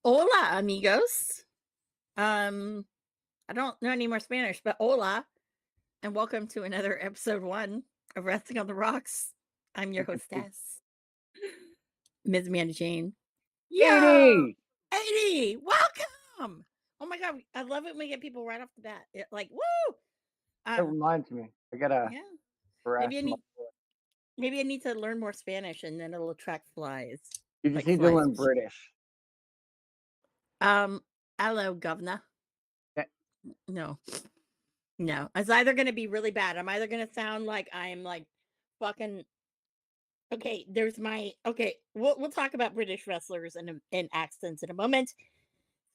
Hola, amigos. I don't know any more Spanish, but hola, and welcome to another episode 1 of Resting on the Rocks. I'm your hostess, Ms. Amanda Jane. Yo, 80, welcome. Oh my God, I love it when we get people right off the bat. Like, woo! That reminds me, I gotta harass maybe I need to learn more Spanish, and then it'll attract flies. You just need to learn British. Hello, governor. No. It's either going to be really bad. I'm either going to sound like I'm like fucking. Okay, we'll talk about British wrestlers and accents in a moment.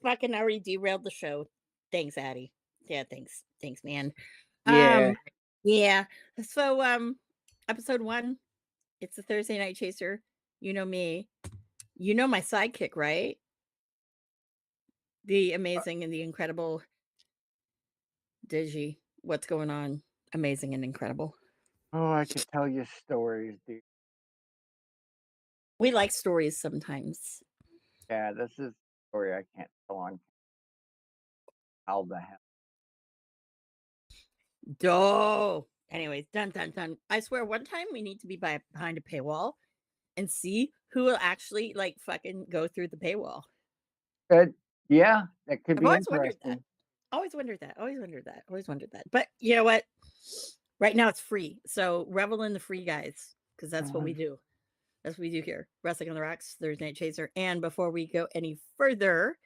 Fucking already derailed the show. Thanks, Addie. Yeah, thanks, man. Yeah. So, episode 1. It's the Thursday Night Chaser. You know me. You know my sidekick, right? The amazing and the incredible Digi. What's going on? Amazing and incredible. Oh, I could tell you stories, dude. We like stories sometimes. Yeah, this is a story I can't tell on. How the hell? Oh, anyways, dun. I swear, one time we need to be behind a paywall and see who will actually like fucking go through the paywall. Yeah, that could be interesting. Always wondered that. But you know what? Right now it's free, so revel in the free, guys, because that's what we do. That's what we do here. Wrestling on the Rocks, Thursday Night Chaser. And before we go any further,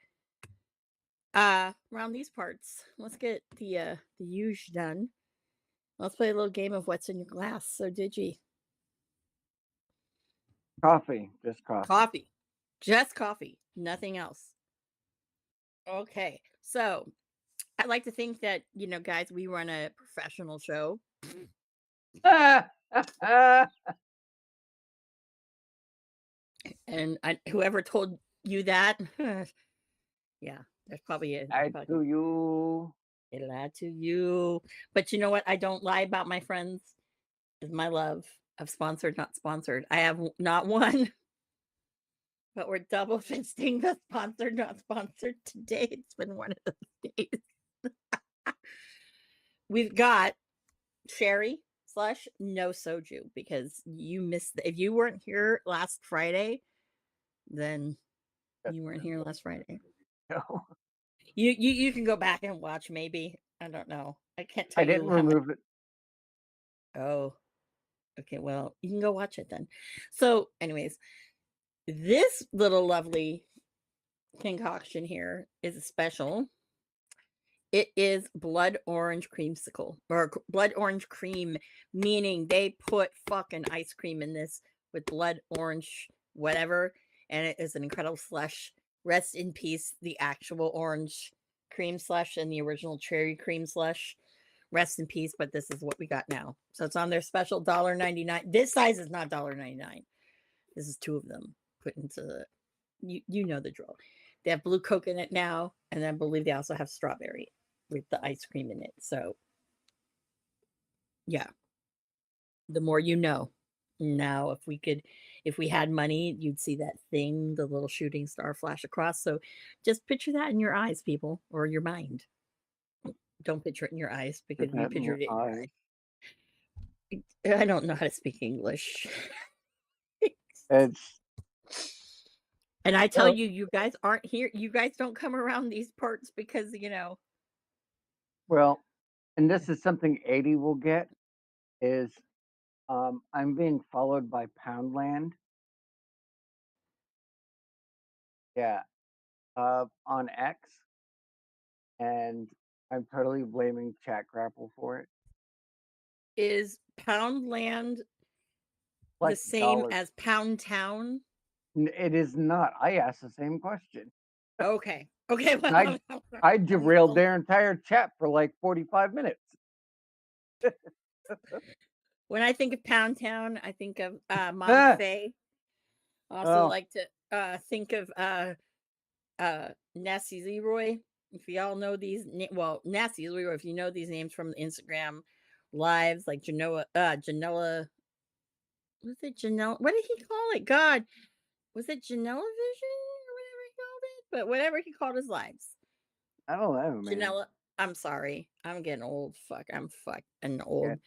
around these parts, let's get the huge done. Let's play a little game of what's in your glass. So, Digi. Coffee, just coffee. Just coffee, nothing else. Okay, so I like to think that, guys, we run a professional show. And whoever told you that, yeah, that's probably it. Lied to you. It lied to you. But you know what? I don't lie about my friends. Is my love of sponsored, not sponsored. I have not one, but we're double fisting the sponsored, not sponsored today. It's been one of those days. We've got Sherry / no soju, because you missed. If you weren't here last Friday, then you weren't here last Friday. No. You can go back and watch. Maybe, I don't know. I can't tell you. I didn't remove it. Oh, okay. Well, you can go watch it then. So, anyways, this little lovely concoction here is a special. It is blood orange creamsicle, or blood orange cream, meaning they put fucking ice cream in this with blood orange whatever, and it is an incredible slush. Rest in peace, the actual orange cream slush and the original cherry cream slush. Rest in peace, but this is what we got now. So it's on their special $1.99. This size is not $1.99. This is two of them put into the you know the drill. They have blue coconut now, and I believe they also have strawberry with the ice cream in it. So yeah, the more you know. Now, if we had money, you'd see that thing, the little shooting star flash across. So just picture that in your eyes, people, or your mind. Don't picture it in your eyes because Put if you that in your pictured it in your eyes. eye, I don't know how to speak English. It's And I tell so you, you guys aren't here. You guys don't come around these parts because, well, and this is something 80 will get is I'm being followed by Poundland. Yeah, on X, and I'm totally blaming Chat Grapple for it. is Poundland the Like same dollar. as Pound Town? It is not. I asked the same question. Okay. Okay. Well, I I I'm not derailed the their entire chat for like 45 minutes. when I think of Pound Town, I think of Mama Ah, Faye. Also oh, like to think of Nasty Leroy. If y'all know these well, Nasty Leroy, if you know these names from the Instagram lives, like Janella, was it Janelle? What did he call it? God, was it Janella Vision or whatever he called it? But whatever he called his lives. I don't know, man. Janella, I'm sorry. I'm getting old. Fuck. I'm fucking Yeah, old.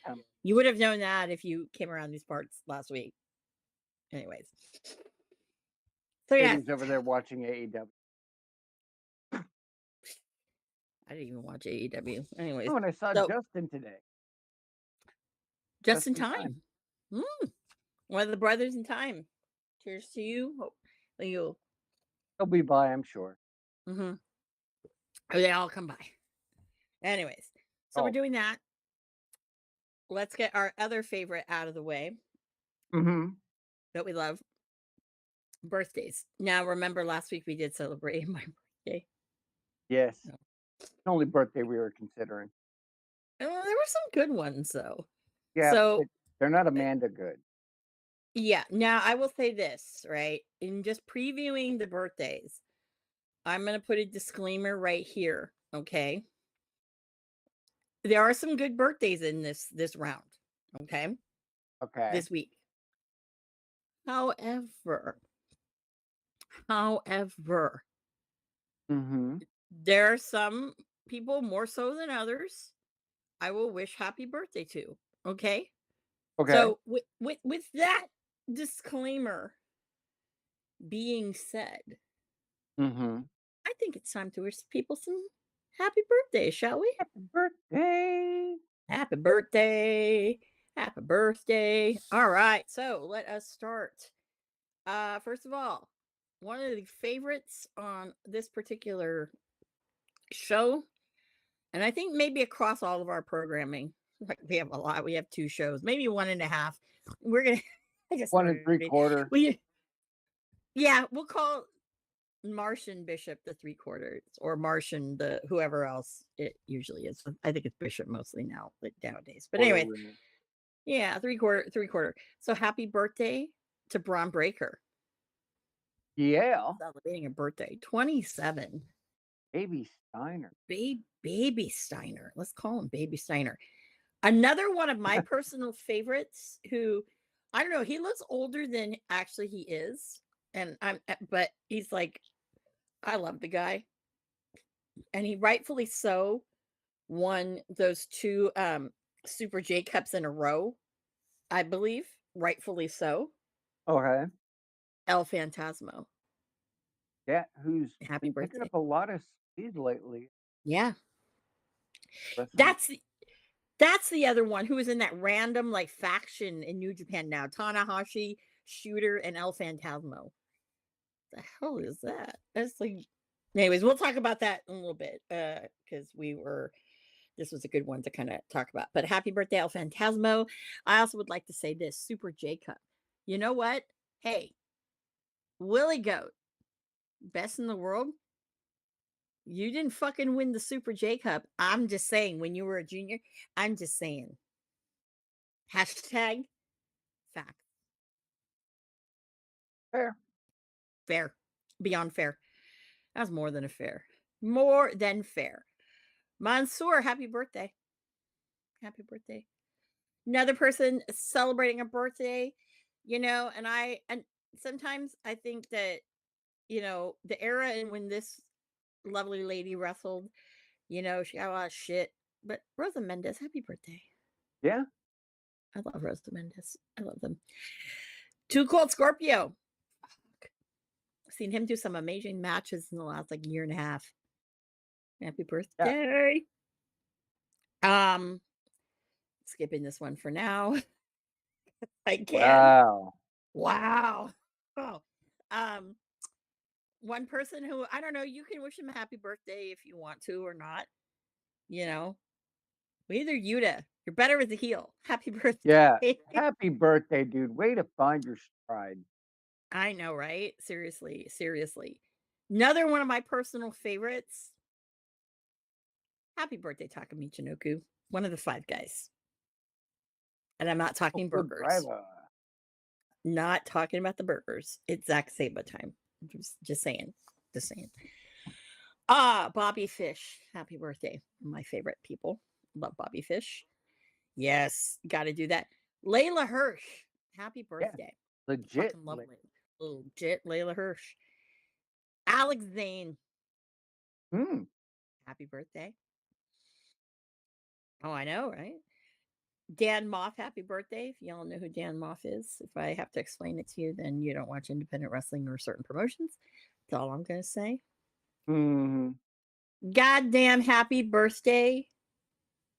You would have known that if you came around these parts last week. Anyways. So yeah, Katie's over there watching AEW. I didn't even watch AEW. Anyways. Oh, and I saw So Justin today. just Just in in time. time. Mm, one of the brothers in time. Cheers to you. Hope that you'll He'll be by, I'm sure. mhm. They all come by. Anyways. So we're Oh, doing that. Let's get our other favorite out of the way mm-hmm. that we love. Birthdays. Now remember last week we did celebrate my birthday. Yes. No. The only birthday we were considering. There were some good ones though. Yeah, but So they're not uh, Amanda good. yeah, now I will say this, right? In just previewing the birthdays, I'm going to put a disclaimer right here, okay? There are some good birthdays in this round, okay? Okay. This week. However, Mm-hmm. there are some people more so than others I will wish happy birthday to, okay? Okay. So with that disclaimer being said, Mm-hmm. I think it's time to wish people some happy birthday, shall we? Happy birthday. Happy birthday. Happy birthday. All right. So let us start. First of all, one of the favorites on this particular show, and I think maybe across all of our programming, like we have a lot. We have two shows, maybe one and a half. We're gonna I just One and started. three quarter. We yeah, we'll call Martian Bishop the three quarters or Martian the whoever else it usually is. I think it's Bishop mostly now, like nowadays. But Quarter anyway, winner. yeah, three quarter. So happy birthday to Braun Breaker. Yeah. Celebrating a birthday. 27. Baby Steiner. Baby Steiner. Let's call him Baby Steiner. Another one of my personal favorites who I don't know, he looks older than actually he is. And but he's like, I love the guy. And he rightfully so won those two Super J Cups in a row, I believe. Rightfully so. Okay. El Phantasmo. Yeah, who's Happy been picking birthday. up a lot of speed lately. Yeah. Wrestling. That's that's the other one who was in that random like faction in New Japan now. Tanahashi, Shooter, and El Phantasmo. The hell is that? That's like anyways, we'll talk about that in a little bit. Because this was a good one to kind of talk about. But happy birthday, El Phantasmo. I also would like to say this Super J Cup. You know what? Hey, Willie Goat, best in the world. You didn't fucking win the Super J Cup. I'm just saying, when you were a junior, I'm just saying. Hashtag fact. Fair. Fair. Beyond fair. That was more than a fair. More than fair. Mansoor, happy birthday. Happy birthday. Another person celebrating a birthday, and sometimes I think that, the era and when this lovely lady wrestled, she got a lot of shit. But Rosa Mendez, happy birthday. Yeah. I love Rosa Mendez. I love them. Too Cold Scorpio. I've seen him do some amazing matches in the last like year and a half. Happy Yeah. birthday. Um, skipping this one for now. I can. Wow. Wow. Oh. Um, one person who I don't know, you can wish him a happy birthday if you want to or not. You know, either Yuta, you're better as a heel. Happy Yeah. birthday. Happy birthday, dude. Way to find your stride. I know, right? Seriously, seriously. Another one of my personal favorites. Happy birthday, Taka Michinoku, one of the five guys. And I'm not talking Tokyo burgers. Driver. Not talking about the burgers. It's Zack Sabre time. Just saying. Just saying. Bobby Fish. Happy birthday. My favorite people. Love Bobby Fish. Yes, gotta do that. Layla Hirsch. Happy Yeah. birthday. Legit. Fucking lovely. Legit Layla Hirsch. Alex Zane. Hmm. Happy birthday. Oh, I know, right? Dan Moff, happy birthday. If y'all know who Dan Moff is, if I have to explain it to you, then you don't watch independent wrestling or certain promotions. That's all I'm going to say. Hmm. Goddamn happy birthday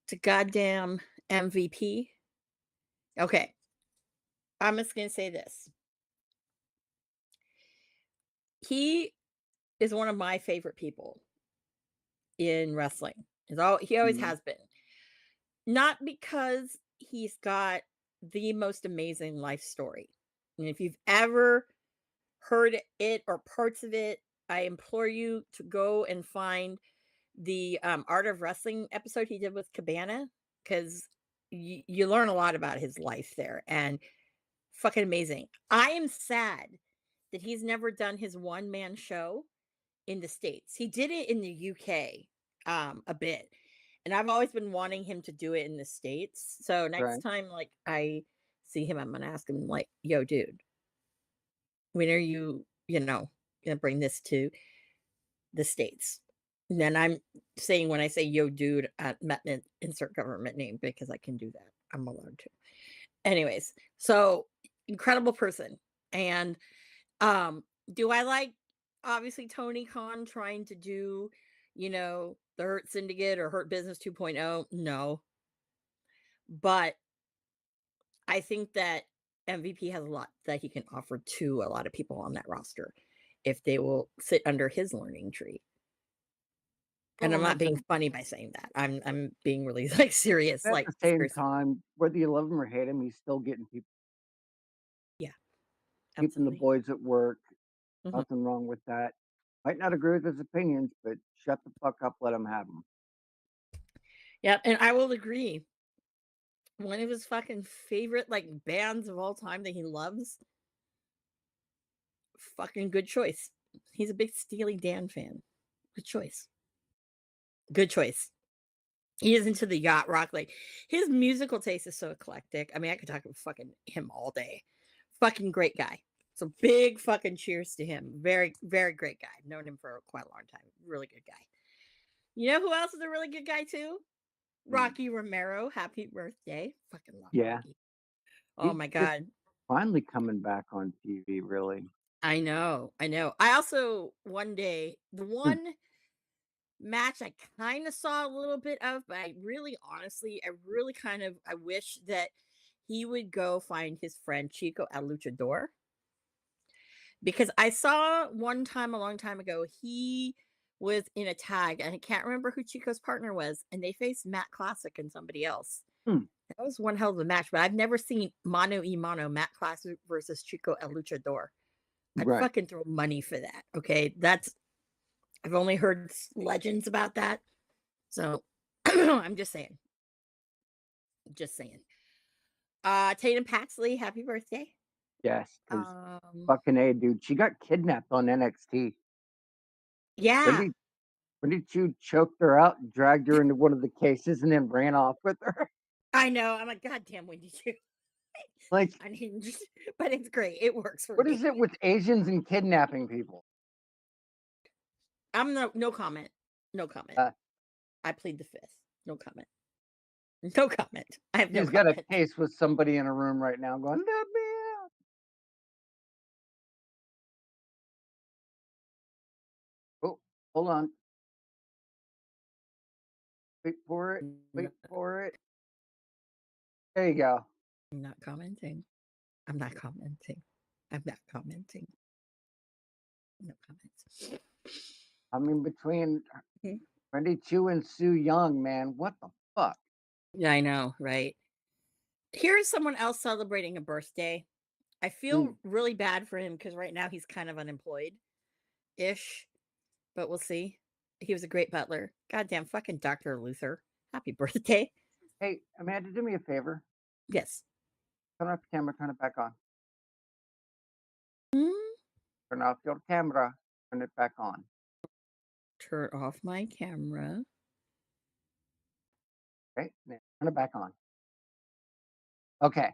to goddamn MVP. Okay. I'm just going to say this. He is one of my favorite people in wrestling. He always Hmm. has been. Not because he's got the most amazing life story. And if you've ever heard it or parts of it, I implore you to go and find the Art of Wrestling episode he did with Cabana, because you learn a lot about his life there, and fucking amazing. I am sad that he's never done his one man show in the States. He did it in the UK a bit. And I've always been wanting him to do it in the States. So next Right. time like I see him, I'm gonna ask him like, yo, dude, when are gonna bring this to the States? And then I'm saying when I say yo, dude, insert government name because I can do that. I'm allowed to. Anyways, so incredible person. And do I like obviously Tony Khan trying to do, the Hurt Syndicate or Hurt Business 2.0? No. But I think that MVP has a lot that he can offer to a lot of people on that roster if they will sit under his learning tree. And Well, I'm and not being funny by saying that. I'm being really like serious, at like the same seriously. time, whether you love him or hate him, he's still getting people, Yeah, keeping the absolutely. boys at work. Mhm. Nothing wrong with that. Might not agree with his opinions, but shut the fuck up. Let him have them. Yeah, and I will agree. One of his fucking favorite like bands of all time that he loves. Fucking good choice. He's a big Steely Dan fan. Good choice. Good choice. He is into the yacht rock. Like his musical taste is so eclectic. I mean, I could talk about fucking him all day. Fucking great guy. So big fucking cheers to him. Very, very great guy. I've known him for quite a long time. Really good guy. You know who else is a really good guy too? Mm. Rocky Romero. Happy birthday. Fucking love Yeah. Rocky. Oh He's my just God. finally coming back on TV, really. I know. I know. I also one day, the Hmm. one match I kind of saw a little bit of, but I really kind of I wish that he would go find his friend Chico at Luchador, because I saw one time a long time ago he was in a tag and I can't remember who Chico's partner was, and they faced Matt Classic and somebody else. Hmm. That was one hell of a match, but I've never seen mano y mano Matt Classic versus Chico El Luchador. I'd Right. fucking throw money for that. Okay, that's I've only heard legends about that. So I'm just saying. Just saying. Tatum Paxley, happy birthday. Yes, because Um, fucking A, dude. She got kidnapped on NXT. yeah, Wendy Wendy Chu choked her out and dragged her into one of the cases and then ran off with her. I know. I'm like, God damn, when did you? Like, I mean, but it's great. It works for what me. is it with Asians and kidnapping people? I'm no comment. No comment. Uh, I plead the fifth. No comment. No comment. I have no she's got a comment. case with somebody in a room right now going, "Let me out." Oh, hold on. Wait for it. No, Wait for it. There you go. I'm not commenting. I'm not commenting. I'm not commenting. No comments. I mean, between Mhm. Wendy Chu and Sue Young, man, what the fuck? Yeah, I know, right? Here's someone else celebrating a birthday. I Mm. feel really bad for him because right now he's kind of unemployed ish, but we'll see. He was a great butler. Goddamn fucking Dr. Luther. Happy birthday. Hey, Amanda, do me a favor. Yes. Turn off the camera, turn it back on. Mm, Turn off your camera, turn it back on. turn off my camera. Okay, now turn it back on. Okay.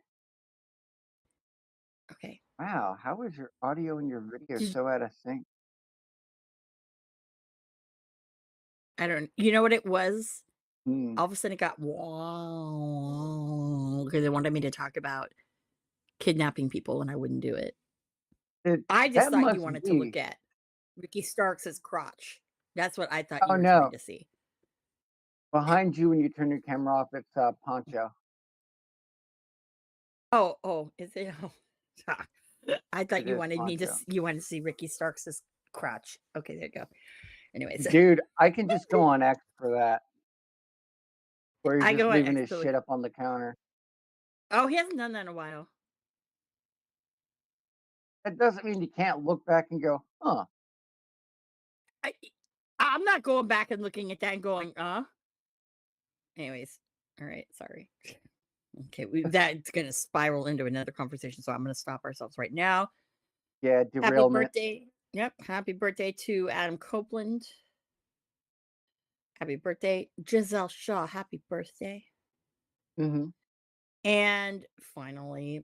Okay. Wow, how is your audio and your video Did- so out of sync? I don't, you know what it was? Hmm. All of a sudden it got wow because they wanted me to talk about kidnapping people and I wouldn't do it. It, I just that thought you must wanted to look be. at Ricky Starks' crotch. That's what I thought Oh you were trying no, to see. behind you when you turn your camera off, it's Poncho. Oh, is it? Oh, I thought It you is wanted me to. Poncho. You wanted to see Ricky Starks' crotch. Okay, there you go. Anyways, Dude, I can just go on X for that, where he's I just go on leaving X his to look. shit up on the counter. Oh, he hasn't done that in a while. That doesn't mean you can't look back and go, huh? I, I'm not going back and looking at that and going, Anyways, all right, sorry. Okay, that's gonna spiral into another conversation, so I'm gonna stop ourselves right now. Yeah, Happy derailment. birthday! Yep, happy birthday to Adam Copeland. Happy birthday, Giselle Shaw. Happy birthday! Hmm. And finally,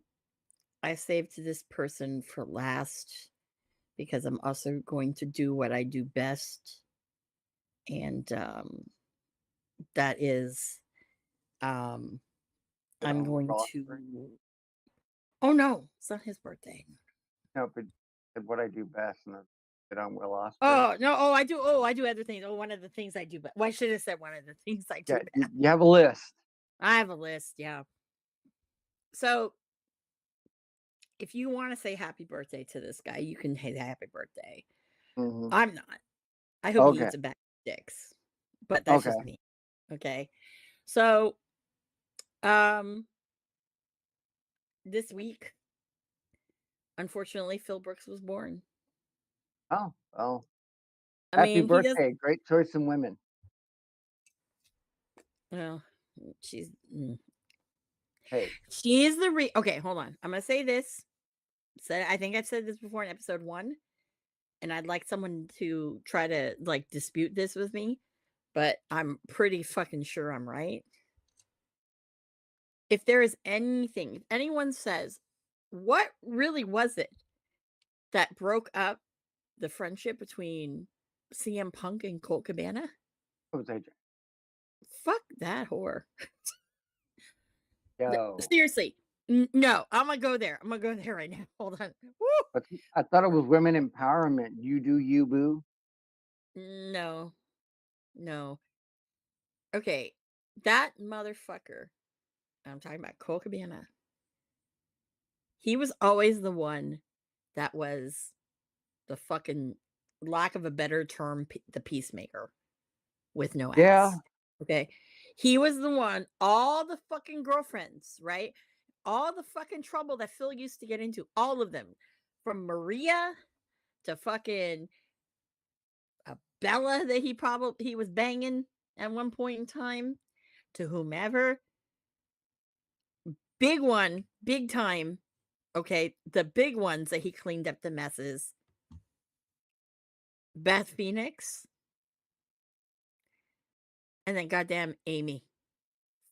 I saved this person for last because I'm also going to do what I do best, and that is, um, Get I'm on Will going Ospreay. to. Oh no, it's not his birthday. No, but did what I do best, and that's get on Will Ospreay. Oh no! Oh, I do. Oh, I do other things. Oh, one of the things I do, but well, I should have said one of the things I do Yeah, best. you have a list. I have a list. Yeah. So if you want to say happy birthday to this guy, you can say happy birthday. Hmm. I'm not. I hope he Okay, eats a bag of dicks, but that's just okay. me. Okay. So um, this week, unfortunately, Phil Brooks was born. Oh, well, I happy mean, he does. birthday. Great choice in women. Well, she's Hey, she is the okay. Hold on. I'm gonna say this. Said I think I've said this before in episode 1. And I'd like someone to try to like dispute this with me, but I'm pretty fucking sure I'm right. If there is anything, if anyone says, what really was it that broke up the friendship between CM Punk and Colt Cabana? what was AJ? Fuck that whore. Yo, Seriously. No, I'm gonna go there. I'm gonna go there right now. Hold on. Woo! but I thought it was women empowerment. You do you, boo. No, no. Okay. That motherfucker. I'm talking about Colt Cabana. He was always the one that was the fucking, lack of a better term, the peacemaker with no Yeah, ass. Okay. He was the one, all the fucking girlfriends, right? All the fucking trouble that Phil used to get into, all of them, from Maria to fucking Bella that he was banging at one point in time, to whomever. Big one, big time. Okay, the big ones that he cleaned up the messes. Beth Phoenix, and then goddamn Amy.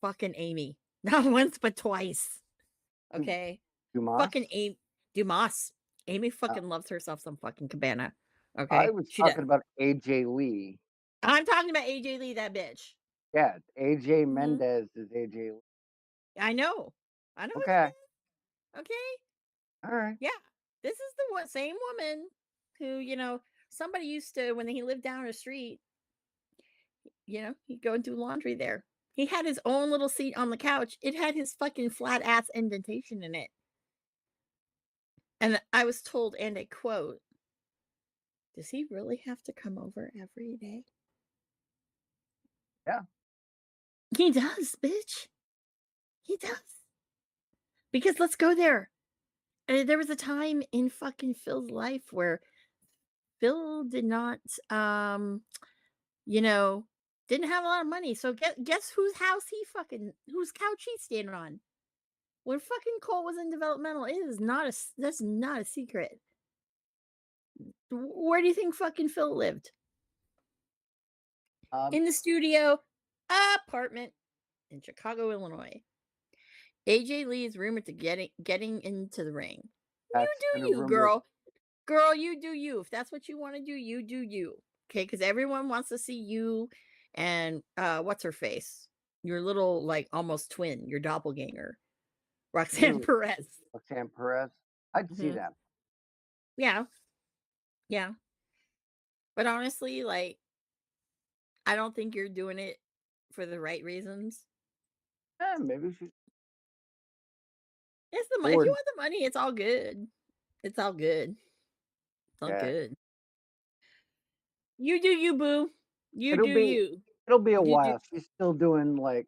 Fucking Amy. Not once, but twice. Okay? Dumas. Fucking Dumas. Amy Uh, fucking loves herself some fucking cabana. I Okay? was She does. talking about AJ Lee. I'm talking about AJ Lee, that bitch. Yeah, AJ Mhm. Mendez is AJ Lee. I know. I know who Okay, that is. Okay? all right. Yeah. This is the same woman who, somebody used to, when he lived down the street, he'd go and do laundry there. He had his own little seat on the couch. It had his fucking flat ass indentation in it. And I was told, and I quote, "Does he really have to come over every day?" Yeah, He does, bitch. He does. Because let's go there. There was a time in fucking Phil's life where Phil did not, you know, didn't have a lot of money. So guess whose couch he's standing on? When fucking Cole was in developmental, that's not a secret. Where do you think fucking Phil lived? um, In the studio apartment in Chicago, Illinois. AJ Lee is rumored to getting into the ring. You that's been a do you, rumor. girl. Girl, you do you. If that's what you want to do, you do you. Okay, because everyone wants to see you and what's her face? Your little like almost twin, your doppelganger, Roxanne Ooh, Perez. Roxanne Perez. I'd see Hmm. that. Yeah, yeah. But honestly, like, I don't think you're doing it for the right reasons. Maybe she's It's the if you bored. want the money, it's all good. It's all good. It's all Yeah, good. You do you, boo. You it'll do be you. it'll be a You do. while. She's Yeah. still doing like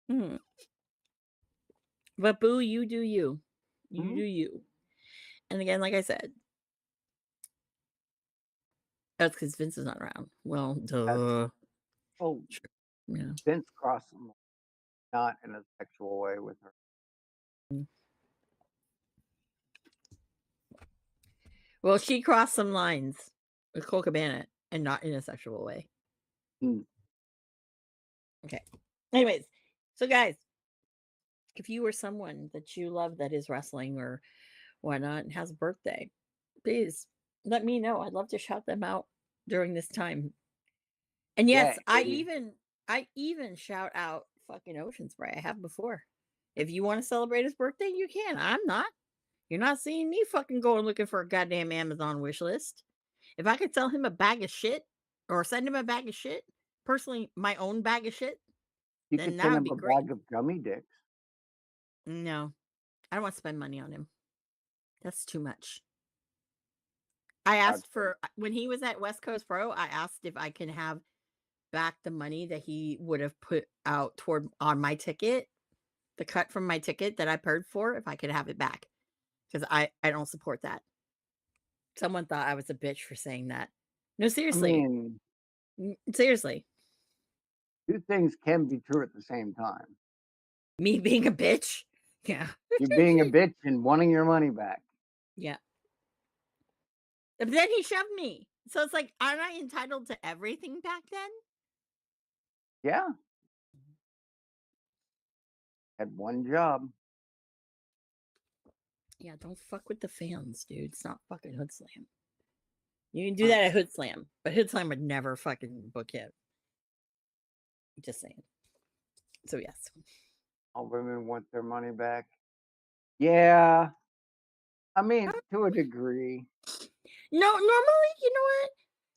Mhm. But boo, you do you. You mhm, do you. And again, like I said, that's because Vince is not around. Well, that's duh. oh Sure. Yeah. Vince crossed them, not in a sexual way with her. Mm. Well, she crossed some lines with Cole Cabana and not in a sexual way. Hmm. Okay. Anyways, so guys, if you were someone that you love that is wrestling or whatnot and has a birthday, please let me know. I'd love to shout them out during this time. And Yeah, yes, Eddie. I even shout out fucking Ocean Spray. I have before. If you want to celebrate his birthday, you can. I'm not. You're not seeing me fucking going looking for a goddamn Amazon wish list. If I could sell him a bag of shit or send him a bag of shit, personally, my own bag of shit, You then could that send would him be a great. bag of gummy dicks. No, I don't want to spend money on him. That's too much. I I'd asked say, for when he was at West Coast Pro, I asked if I can have back the money that he would have put out toward on my ticket, the cut from my ticket that I paid for, if I could have it back. Because I don't support that. Someone thought I was a bitch for saying that. No, I seriously. mean, Seriously. two things can be true at the same time. Me being a bitch? Yeah. You being a bitch and wanting your money back. Yeah. But then he shoved me. So it's like, aren't I entitled to everything back then? Yeah, had one job. Yeah, don't fuck with the fans, dude. It's not fucking Hood Slam. You can do All right. that at Hood Slam, but Hood Slam would never fucking book him. Just saying. So yes. All women want their money back. Yeah, I mean, to a degree. No, normally, you know what?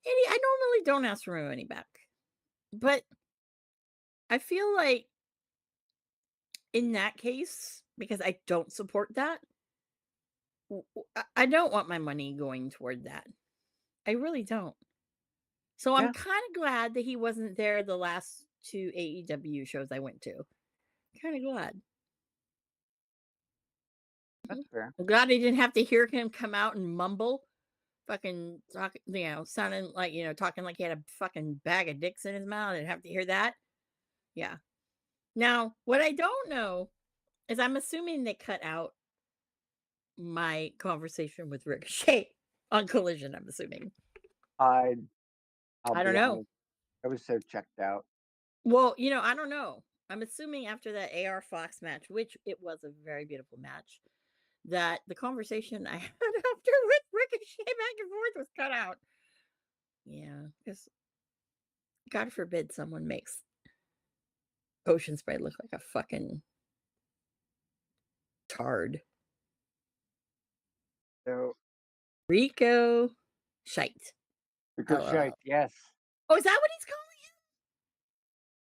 Eddie, I normally don't ask for my money back. But I feel like in that case, because I don't support that, I don't want my money going toward that. I really don't. So I'm Yeah, kind of glad that he wasn't there the last two AEW shows I went to. Kind of glad. that's fair. I'm glad I didn't have to hear him come out and mumble fucking talking, sounding like, talking like he had a fucking bag of dicks in his mouth and have to hear that. Yeah. Now, what I don't know is I'm assuming they cut out my conversation with Ricochet on Collision, I'm assuming. I I'll I don't be know. honest, I was so checked out. Well, I don't know. I'm assuming after that AR Fox match, which it was a very beautiful match, that the conversation I had after with Ricochet back and forth was cut out. Yeah, because God forbid someone makes Ocean Spray look like a fucking tard. So Rico Shite. Ricochet, LOL. yes. Oh, is that what he's calling?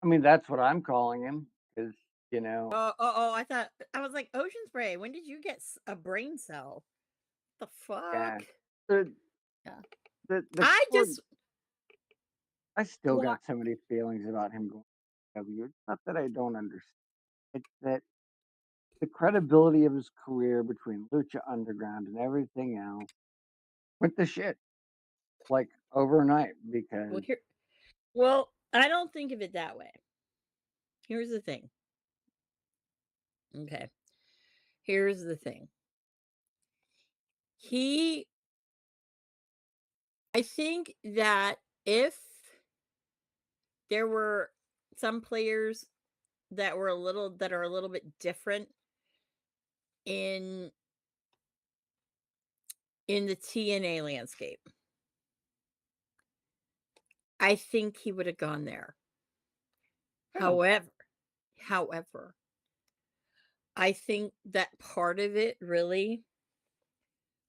I mean, that's what I'm calling him because you know, Oh, I was like, Ocean Spray, when did you get a brain cell? The yeah. fuck? The Yeah. the I core just I still want got so many feelings about him going to W. It's not that I don't understand. It's that the credibility of his career between Lucha Underground and everything else went to shit like overnight well because here well, I don't think of it that way. Here's the thing. Okay. Here's the thing. He I think that if there were some players that are a little bit different in the TNA landscape, I think he would have gone there. yeah, However, I think that part of it really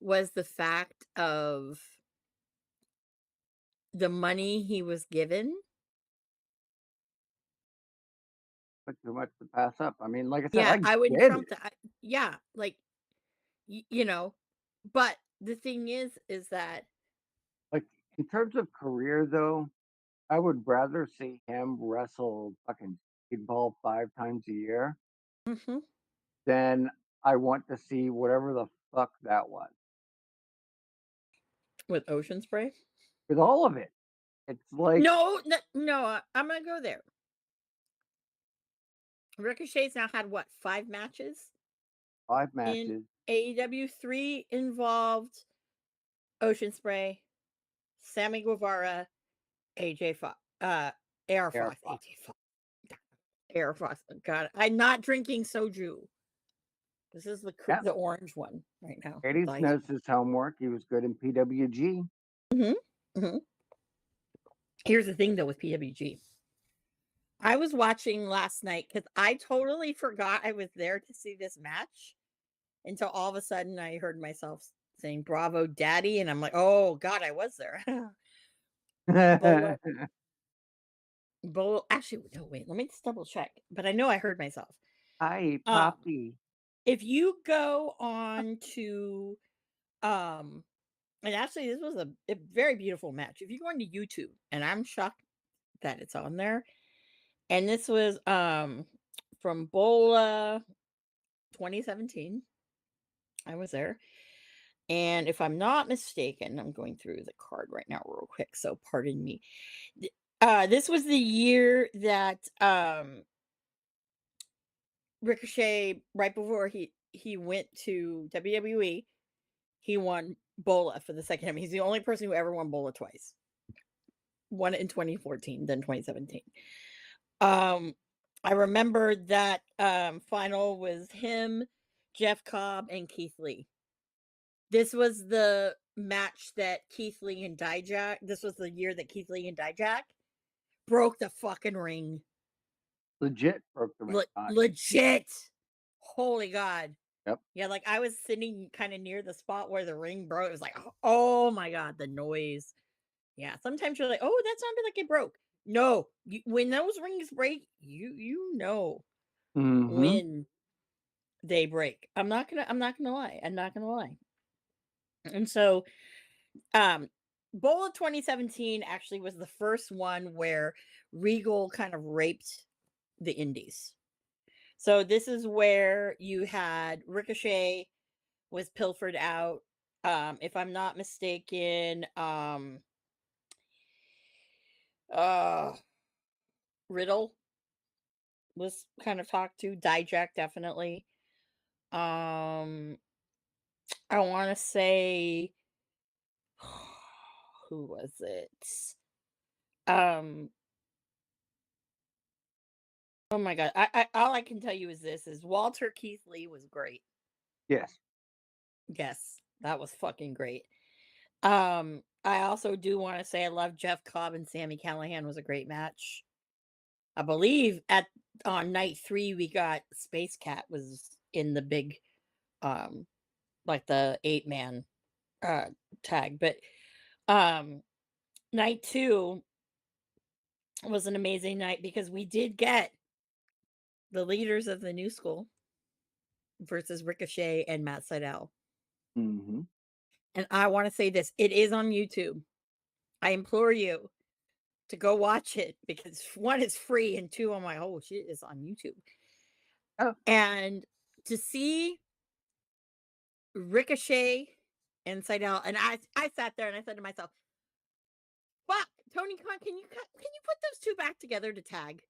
was the fact of the money he was given. but too much to pass up. I mean, like I said, Yeah, I I wouldn't get trump it. that. Yeah, like you know, but the thing is that Like in terms of career, though, I would rather see him wrestle fucking speedball 5 times a year mhm, than I want to see whatever the fuck that was with Ocean Spray. with all of it. It's like No, no, no. I'm gonna go there. Ricochet's now had what 5 matches 5 in matches, AEW. 3 involved Ocean Spray, Sammy Guevara, AJ Fox, AR air Fox, fuck. AJ Fox, AR Fox. God, I'm not drinking soju. This is Yeah, the orange one right now with Hades ice. knows his homework. He was good in PWG. Hmm. Hmm. Here's the thing though with PWG. I was watching last night because I totally forgot I was there to see this match until all of a sudden I heard myself saying "Bravo, Daddy," and I'm like, "Oh God, I was there." Bola, Actually, no, wait. Let me just double check. But I know I heard myself. Hi, Um, Poppy. if you go on to and actually this was a very beautiful match. If you go onto YouTube, and I'm shocked that it's on there, and this was from Bola 2017. I was there. And if I'm not mistaken, I'm going through the card right now real quick, so pardon me. This was the year that Ricochet, right before he went to WWE, he won Bola for the second time. He's the only person who ever won Bola twice. One in 2014, then 2017. Um, I remember that final was him, Jeff Cobb, and Keith Lee. This was the match that Keith Lee and Dijak. This was the year that Keith Lee and Dijak broke the fucking ring. Legit broke the ring. Legit. Holy God. Yep. Yeah, like I was sitting kind of near the spot where the ring broke. It was like, oh my God, the noise. Yeah, sometimes you're like, oh, that sounded like it broke. No, when those rings break, you know Mm-hmm. when they break. I'm not gonna lie. I'm not gonna lie. And so Bowl of 2017 actually was the first one where Regal kind of raped the indies. So this is where you had Ricochet was pilfered out. If I'm not mistaken, uh, Riddle was kind of talked to. Dijak definitely. Um, I want to say who was it? Um, oh my god. I all I can tell you is this is Walter Keith Lee was great. Yes. Yes, that was fucking great. I also do want to say I love Jeff Cobb and Sammy Callahan was a great match. I believe at on night 3 we got Space Cat was in the big um like the 8-man uh tag, but um night 2 was an amazing night because we did get the leaders of the new school versus Ricochet and Matt Sydal. Hmm. And I want to say this, it is on YouTube. I implore you to go watch it because one is free and two, I'm like, oh shit, it's on YouTube. Oh, And to see Ricochet and Sydal, and I sat there and I said to myself, fuck, Tony Khan, can you put those two back together to tag?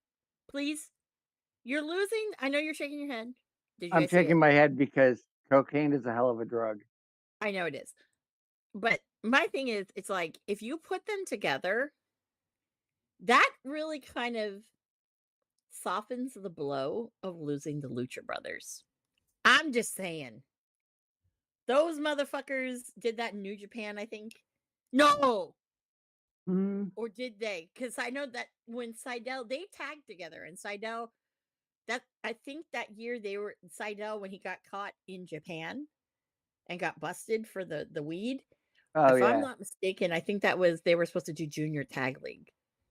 Please? You're losing. I know you're shaking your head. Did you I'm guys see shaking it? my head because cocaine is a hell of a drug. I know it is. But my thing is, it's like if you put them together, that really kind of softens the blow of losing the Lucha Brothers. I'm just saying. Those motherfuckers did that in New Japan, I think. No! Mm, Or did they? Because I know that when Seidel, they tagged together, and Seidel, that I think that year they were Seidel when he got caught in Japan and got busted for the weed. oh If I'm yeah, not mistaken, I think that was they were supposed to do junior tag league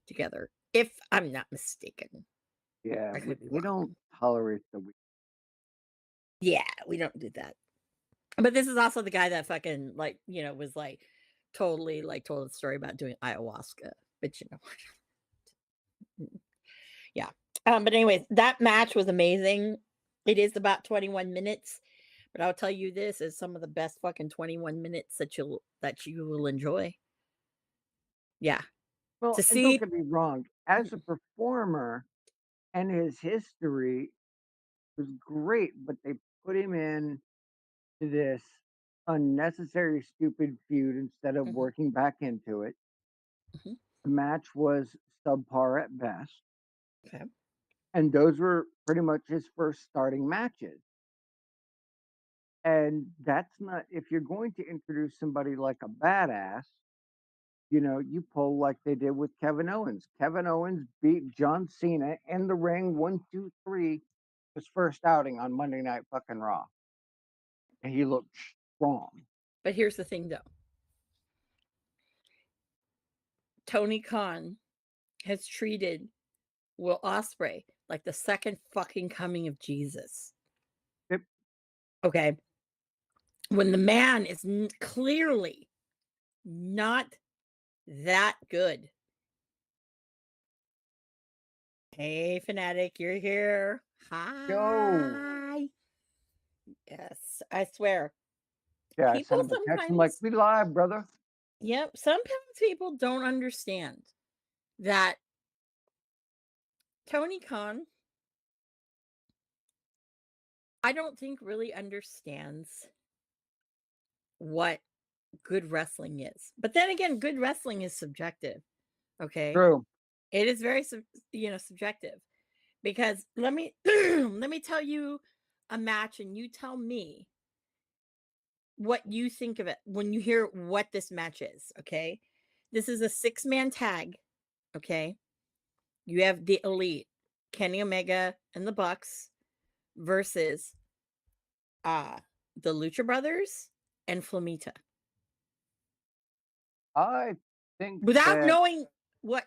together. If I'm not mistaken, yeah. I We could be we don't wrong. tolerate the weed. Yeah, we don't do that. But this is also the guy that fucking like, was like totally like told a story about doing ayahuasca. But yeah. But anyways, that match was amazing. It is about 21 minutes, but I'll tell you this is some of the best fucking 21 minutes that you will enjoy. Yeah. To Well, and don't see get me wrong. As a performer and his history was great, but they put him in to this unnecessary, stupid feud instead of Mhm, working back into it. mhm, The match was subpar at best, okay. and those were pretty much his first starting matches. And that's not if you're going to introduce somebody like a badass, you pull like they did with Kevin Owens. Kevin Owens beat John Cena in the ring 1, 2, 3 his first outing on Monday Night fucking Raw. And he looked strong. But here's the thing though. Tony Khan has treated Will Osprey like the second fucking coming of Jesus. Yep. Okay. When the man is clearly not that good. Hey, fanatic, you're here. Yo. Hi. Yes, I swear. Yeah, I People sent him a text. I'm like, sometimes, we live, brother. yep, sometimes people don't understand that Tony Khan, I don't think really understands what good wrestling is. But then again, good wrestling is subjective. Okay. True. It is very, subjective because let me, let me tell you a match and you tell me what you think of it when you hear what this match is, okay? This is a six-man tag, okay? You have the Elite, Kenny Omega and the Bucks versus uh the Lucha Brothers and Flamita. I think Without that, knowing what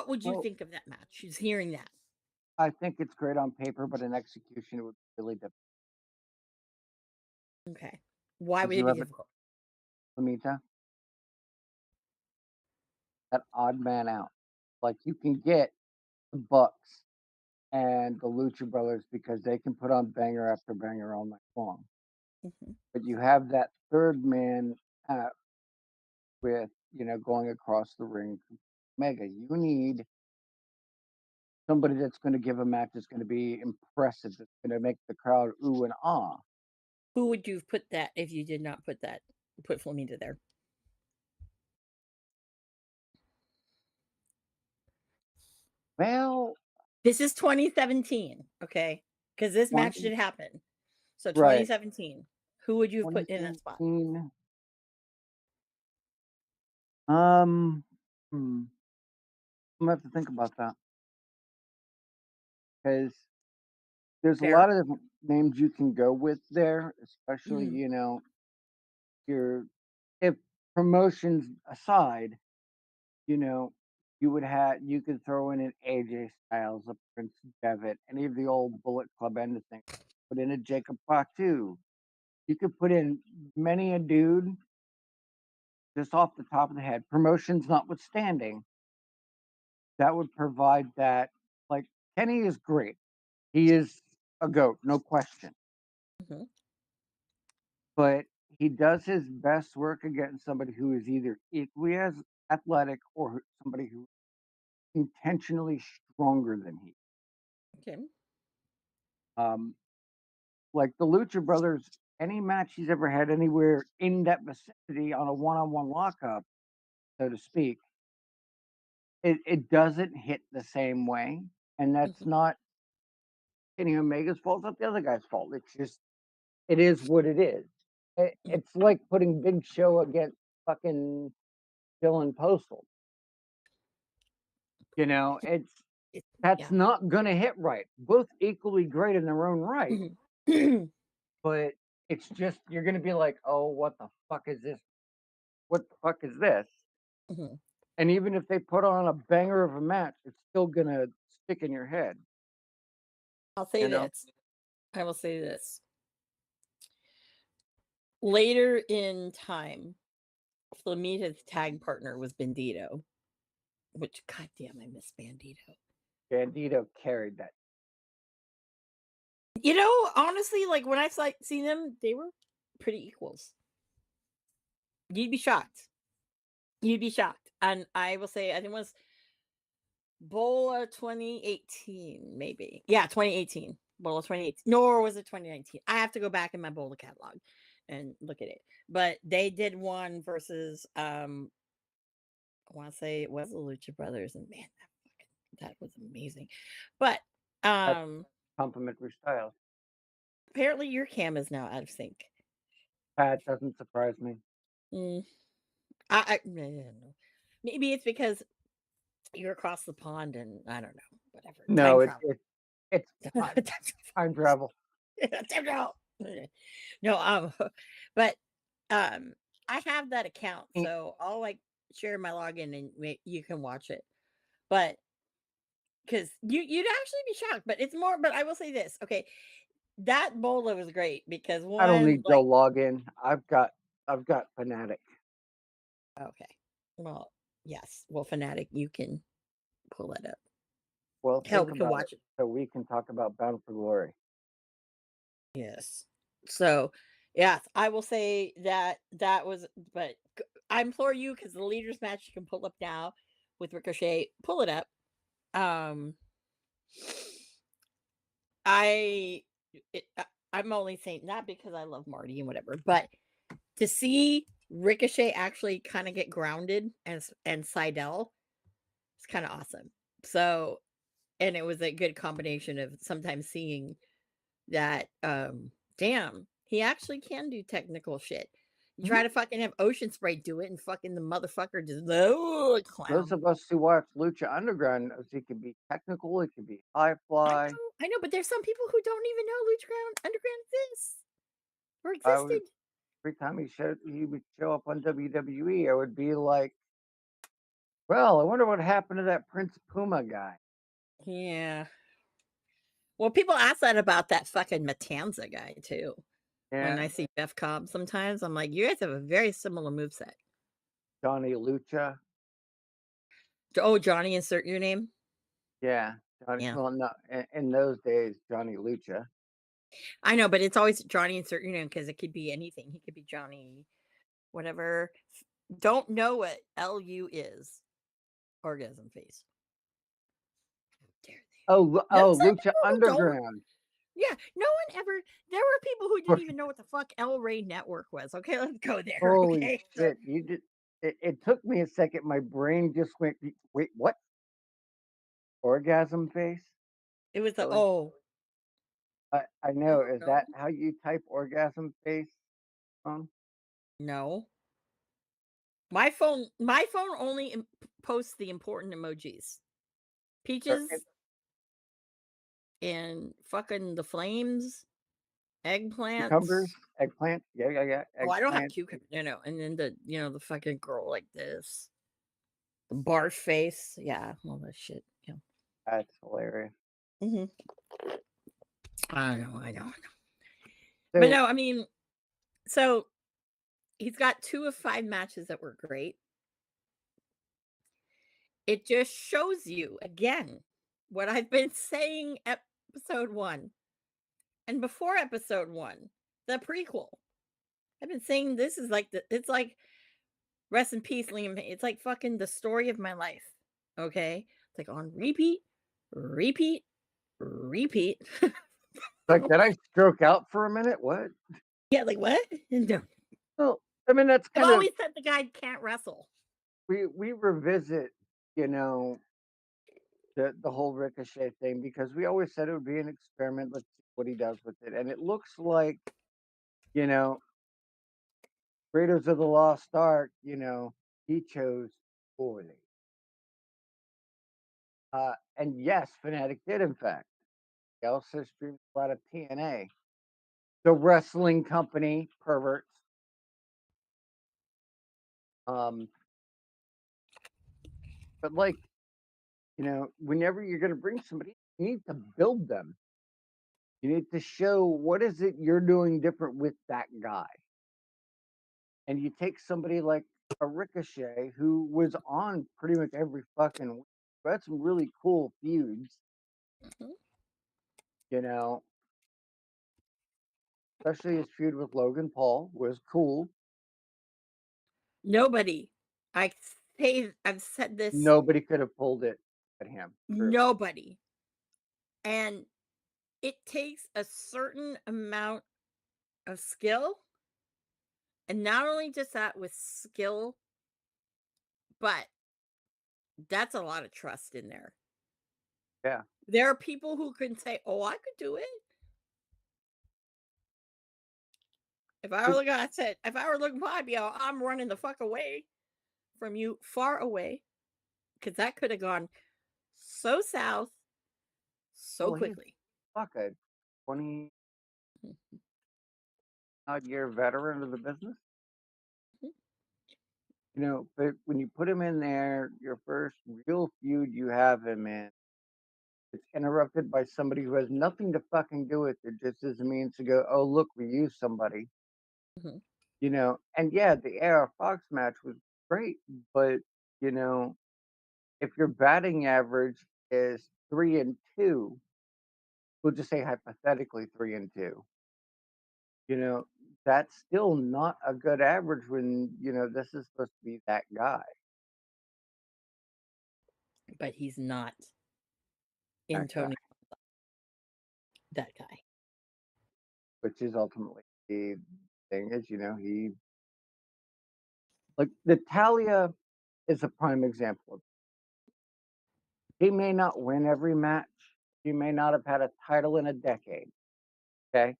would you well, think of that match? Just hearing that. I think it's great on paper, but in execution, it would be really difficult. Okay. Why Did would it you be ever, difficult? Lamita, that odd man out? Like, you can get the Bucks and the Lucha Brothers because they can put on banger after banger all night long. Mhm. but you have that third man uh, with going across the ring. Mega, you need somebody that's going to give a match that's going to be impressive. That's going to make the crowd ooh and ah. Who would you put that if you did not put Flamita there? Well, This is 2017, okay? Because this match 20, did happen. So right, 2017, who would you have put in that spot? 2017. Um, hmm, I'm gonna have to think about that because there's a Fair? lot of different names you can go with there, especially Mhm, your if promotions aside, you know, you could throw in an AJ Styles, a Prince Devitt, any of the old Bullet Club anything. Put in a Jacob Fatu. You could put in many a dude just off the top of the head, promotions notwithstanding, that would provide that. Like Kenny is great. He is a goat, no question. mhm, But he does his best work against somebody who is either equally as athletic or somebody who intentionally stronger than he. okay, Um, like the Lucha Brothers, any match he's ever had anywhere in that vicinity on a one-on-one lockup, so to speak, it doesn't hit the same way. And that's mhm, not Kenny Omega's fault, it's not the other guy's fault. It's just it is what it is. mhm, It's like putting Big Show against fucking Dylan Postal. It's that's yeah, not gonna hit right. Both equally great in their own right, mhm, but it's just you're gonna be like, "Oh, what the fuck is this? What the fuck is this?" mhm. And even if they put on a banger of a match, it's still gonna stick in your head, I'll say you know? this. I will say this. Later in time, Flamita's tag partner was Bandito, which goddamn, I miss Bandito. Bandito carried that. Honestly, like when I seen them, they were pretty equals. You'd be shocked. You'd be shocked. And I will say, I think it was Bola 2018, maybe. Yeah, 2018. Bola 2018. Nor was it 2019. I have to go back in my Bola catalog and look at it. But they did one versus I want to say it was the Lucha Brothers, and man, that was amazing. But That's um complimentary style. apparently your cam is now out of sync. That doesn't surprise me. Mm, I don't know. Maybe it's because you're across the pond and I don't know, whatever. Time No, travel. it's time travel. Time travel. No, but um I have that account, Eh, so I'll like share my login and you can watch it. But because you'd actually be shocked, but it's more. But I will say this, okay, that Bola was great because I don't one, need like, Joe login. I've got Fanatic. okay, well, yes, well, Fanatic, you can pull that up. Well, Hell, think we can about it watch it. so we can talk about Bound for Glory. Yes. So, yes, I will say that that was, but I implore you because the leaders match you can pull up now with Ricochet. Pull it up. Um, I, I'm only saying not because I love Marty and whatever, but to see Ricochet actually kind of get grounded and Seidel, it's kind of awesome. So, and it was a good combination of sometimes seeing that, damn, he actually can do technical shit. You Mhm. try to fucking have Ocean Spray do it, and fucking the motherfucker just, oh, Those clown. of us who watch Lucha Underground knows it can be technical, it can be high fly. I know, but there's some people who don't even know Lucha Underground exists or I would existed. every time he would show up on WWE, I would be like, well, I wonder what happened to that Prince Puma guy. Yeah. Well, people ask that about that fucking Matanza guy too. When Yeah, I see Jeff Cobb, sometimes I'm like, you guys have a very similar moveset. Johnny Lucha. Oh, Johnny, insert your name. Yeah, Johnny. Yeah. Well, no, in those days, Johnny Lucha. I know, but it's always Johnny insert your name because it could be anything. He could be Johnny, whatever. Don't know what LU is. Orgasm face. Dare they? No, Oh, some Lucha people who don't. Underground. Yeah, no one ever. There were people who didn't Look, even know what the fuck El Rey Network was. Okay, let's go there. holy Okay, so shit! You did. It took me a second. My brain just went. Wait, what? Orgasm face? it was the Really? oh, I you know. don't Is know? that how you type orgasm face? On? No, my phone only posts the important emojis. Or it, Peaches and fucking the flames, cucumbers, eggplants. eggplant? Yeah, yeah, yeah. Oh, I don't have Eggplant. cucumber, and then the fucking girl like this, the barf face, yeah, all that shit, yeah. That's hilarious. Mhm. I know. But So no, I mean, so he's got 2 of 5 matches that were great. It just shows you again what I've been saying episode 1 and before episode 1, the prequel. I've been saying this is like it's like rest in peace, Liam. It's like fucking the story of my life. Okay? It's like on repeat, repeat, repeat. like, did I stroke out for a minute? What? Yeah, like what? No. Well, I mean, that's I've kind of always said the guy can't wrestle. we revisit, you know, the whole Ricochet thing because we always said it would be an experiment. Let's see what he does with it, and it looks like you know Raiders of the Lost Ark. He chose poorly. And yes, Fnatic did in fact. He also streams a lot of TNA, the wrestling company perverts. Um, but like whenever you're going to bring somebody, you need to build them. You need to show what is it you're doing different with that guy. And you take somebody like a Ricochet who was on pretty much every fucking week. Who had some really cool feuds, Mhm. you know, especially his feud with Logan Paul was cool. Nobody. I I've said this. Nobody could have pulled it at him, truly. Nobody. And it takes a certain amount of skill, and not only just that with skill, but that's a lot of trust in there. Yeah. There are people who can say, "Oh, I could do it." If I were It, looking, I said, if I were looking for IBL, I'm running the fuck away from you, far away, because that could have gone so south so well, he's quickly. a 20 Mhm, odd year veteran of the business. mhm, But when you put him in there, your first real feud you have him in, it's interrupted by somebody who has nothing to fucking do with it, just as a means to go, oh, look, we used somebody. mhm. And yeah, the AR Fox match was great, but you know, if your batting average is 3-2, we'll just say hypothetically 3-2, you know, that's still not a good average when, this is supposed to be that guy, But he's not that in guy, Tony, that guy. which is ultimately the thing is, he like Natalia is a prime example of he may not win every match. He may not have had a title in a decade. Okay.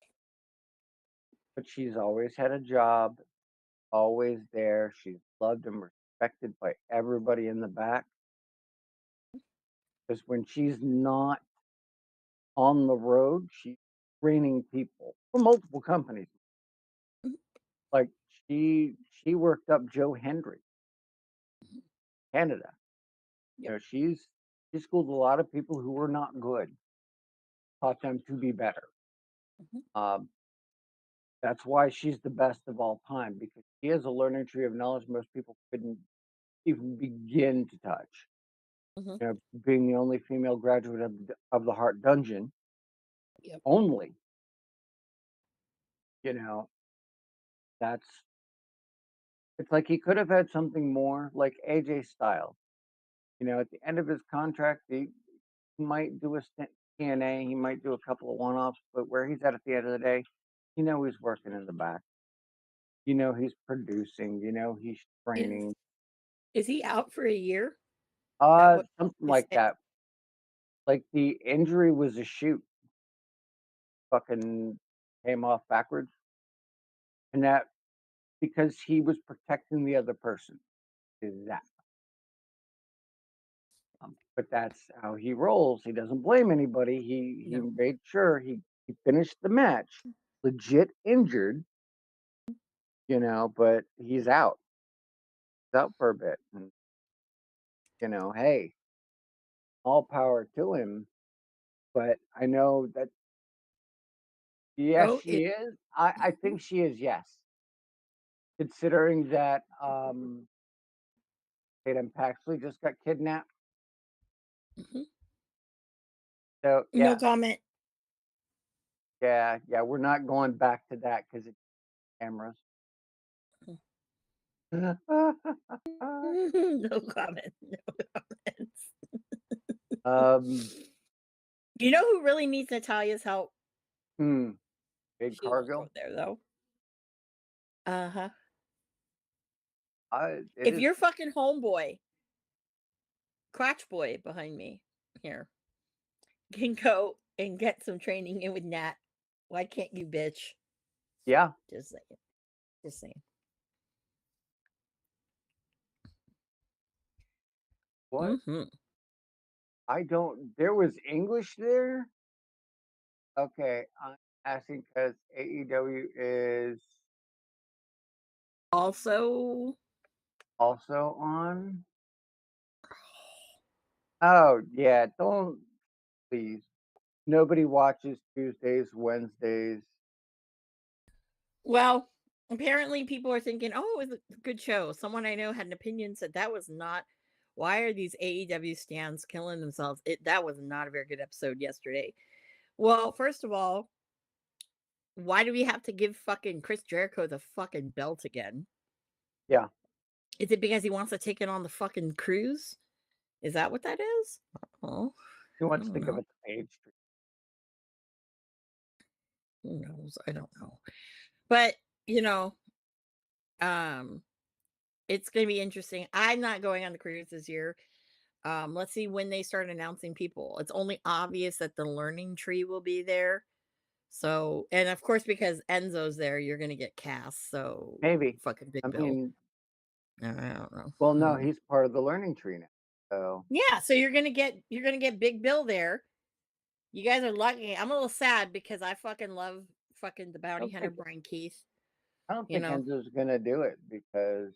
But she's always had a job, always there. She's loved and respected by everybody in the back. Because when she's not on the road, she's training people for multiple companies. Mhm, Like she worked up Joe Hendry, mhm. Canada. Yep. She schooled a lot of people who were not good, taught them to be better. Mhm, Um, that's why she's the best of all time because she has a learning tree of knowledge most people couldn't even begin to touch. mhm. Being the only female graduate of the Heart Dungeon, Yep. only. You know, that's it's like he could have had something more like AJ Styles. At the end of his contract, he might do a stint in TNA, he might do a couple of one-offs, but where he's at the end of the day, he's working in the back. He's producing, he's Is training. is he out for a year? That what Something they like say? that. Like, the injury was a shoot, fucking came off backwards, and that because he was protecting the other person. Is that But that's how he rolls. He doesn't blame anybody. He No. made sure he finished the match, legit injured, but he's out. He's out for a bit. And hey, all power to him. But I know that yes, Oh, she it is. I mhm, think she is, yes. Considering that Tatum Paxley just got kidnapped. mhm. So No yeah, comment. yeah, we're not going back to that because it's cameras. No comment. No comments. um You know who really needs Natalia's help? hmm, Big She won't go Cargill. there though. Uh-huh. It If is. your fucking homeboy, crotch boy behind me here, can go and get some training in with Nat, why can't you, bitch? Yeah. Just saying. Just saying. What? Mhm. I don't. There was English there. Okay, I'm asking because AEW is Also, also on. Oh yeah, don't please. Nobody watches Tuesdays, Wednesdays. well, apparently people are thinking, "Oh, it was a good show." Someone I know had an opinion, said that was not. Why are these AEW stands killing themselves? That was not a very good episode yesterday. Well, first of all, why do we have to give fucking Chris Jericho the fucking belt again? Yeah, Is it because he wants to take it on the fucking cruise? Is that what that is? Oh, he I wants to don't give know. it to Page. Who knows? I don't know. But, you know, um, it's gonna be interesting. I'm not going on the cruise this year. Let's see when they start announcing people. It's only obvious that the learning tree will be there. So, and of course, because Enzo's there, you're gonna get cast. So Maybe. fucking Big I Bill. mean, I don't know. well, I no, don't know. he's part of the learning tree now. So Yeah, so you're gonna get Big Bill there. You guys are lucky. I'm a little sad because I fucking love fucking the I bounty don't hunter think Brian Keith. I don't You think know. Enzo's gonna do it because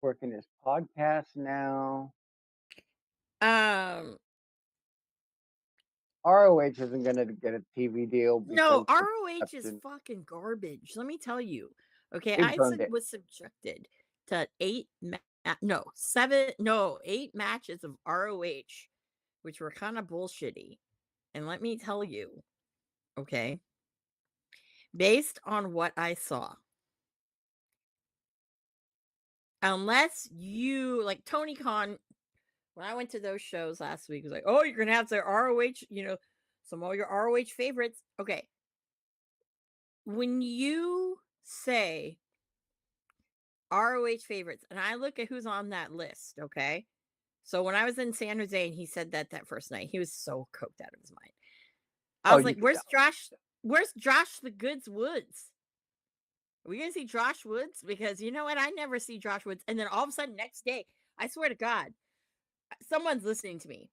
working his podcast now. Um ROH isn't gonna get a TV deal no, because of ROH is perception. fucking garbage. Let me tell you. Okay, They've burned it. was subjected to 8 matches of ROH, which were kind of bullshitty. And let me tell you, okay, based on what I saw, unless you like Tony Khan, when I went to those shows last week, it was like, oh, you're gonna have the ROH, some of your ROH favorites. Okay, when you say ROH favorites, and I look at who's on that list, okay? So when I was in San Jose and he said that first night, he was so coked out of his mind. I Oh, was you like, could "Where's tell. Josh? Where's Josh the Goods Woods? Are we gonna see Josh Woods? Because you know what? I never see Josh Woods." And then all of a sudden, next day, I swear to God, someone's listening to me.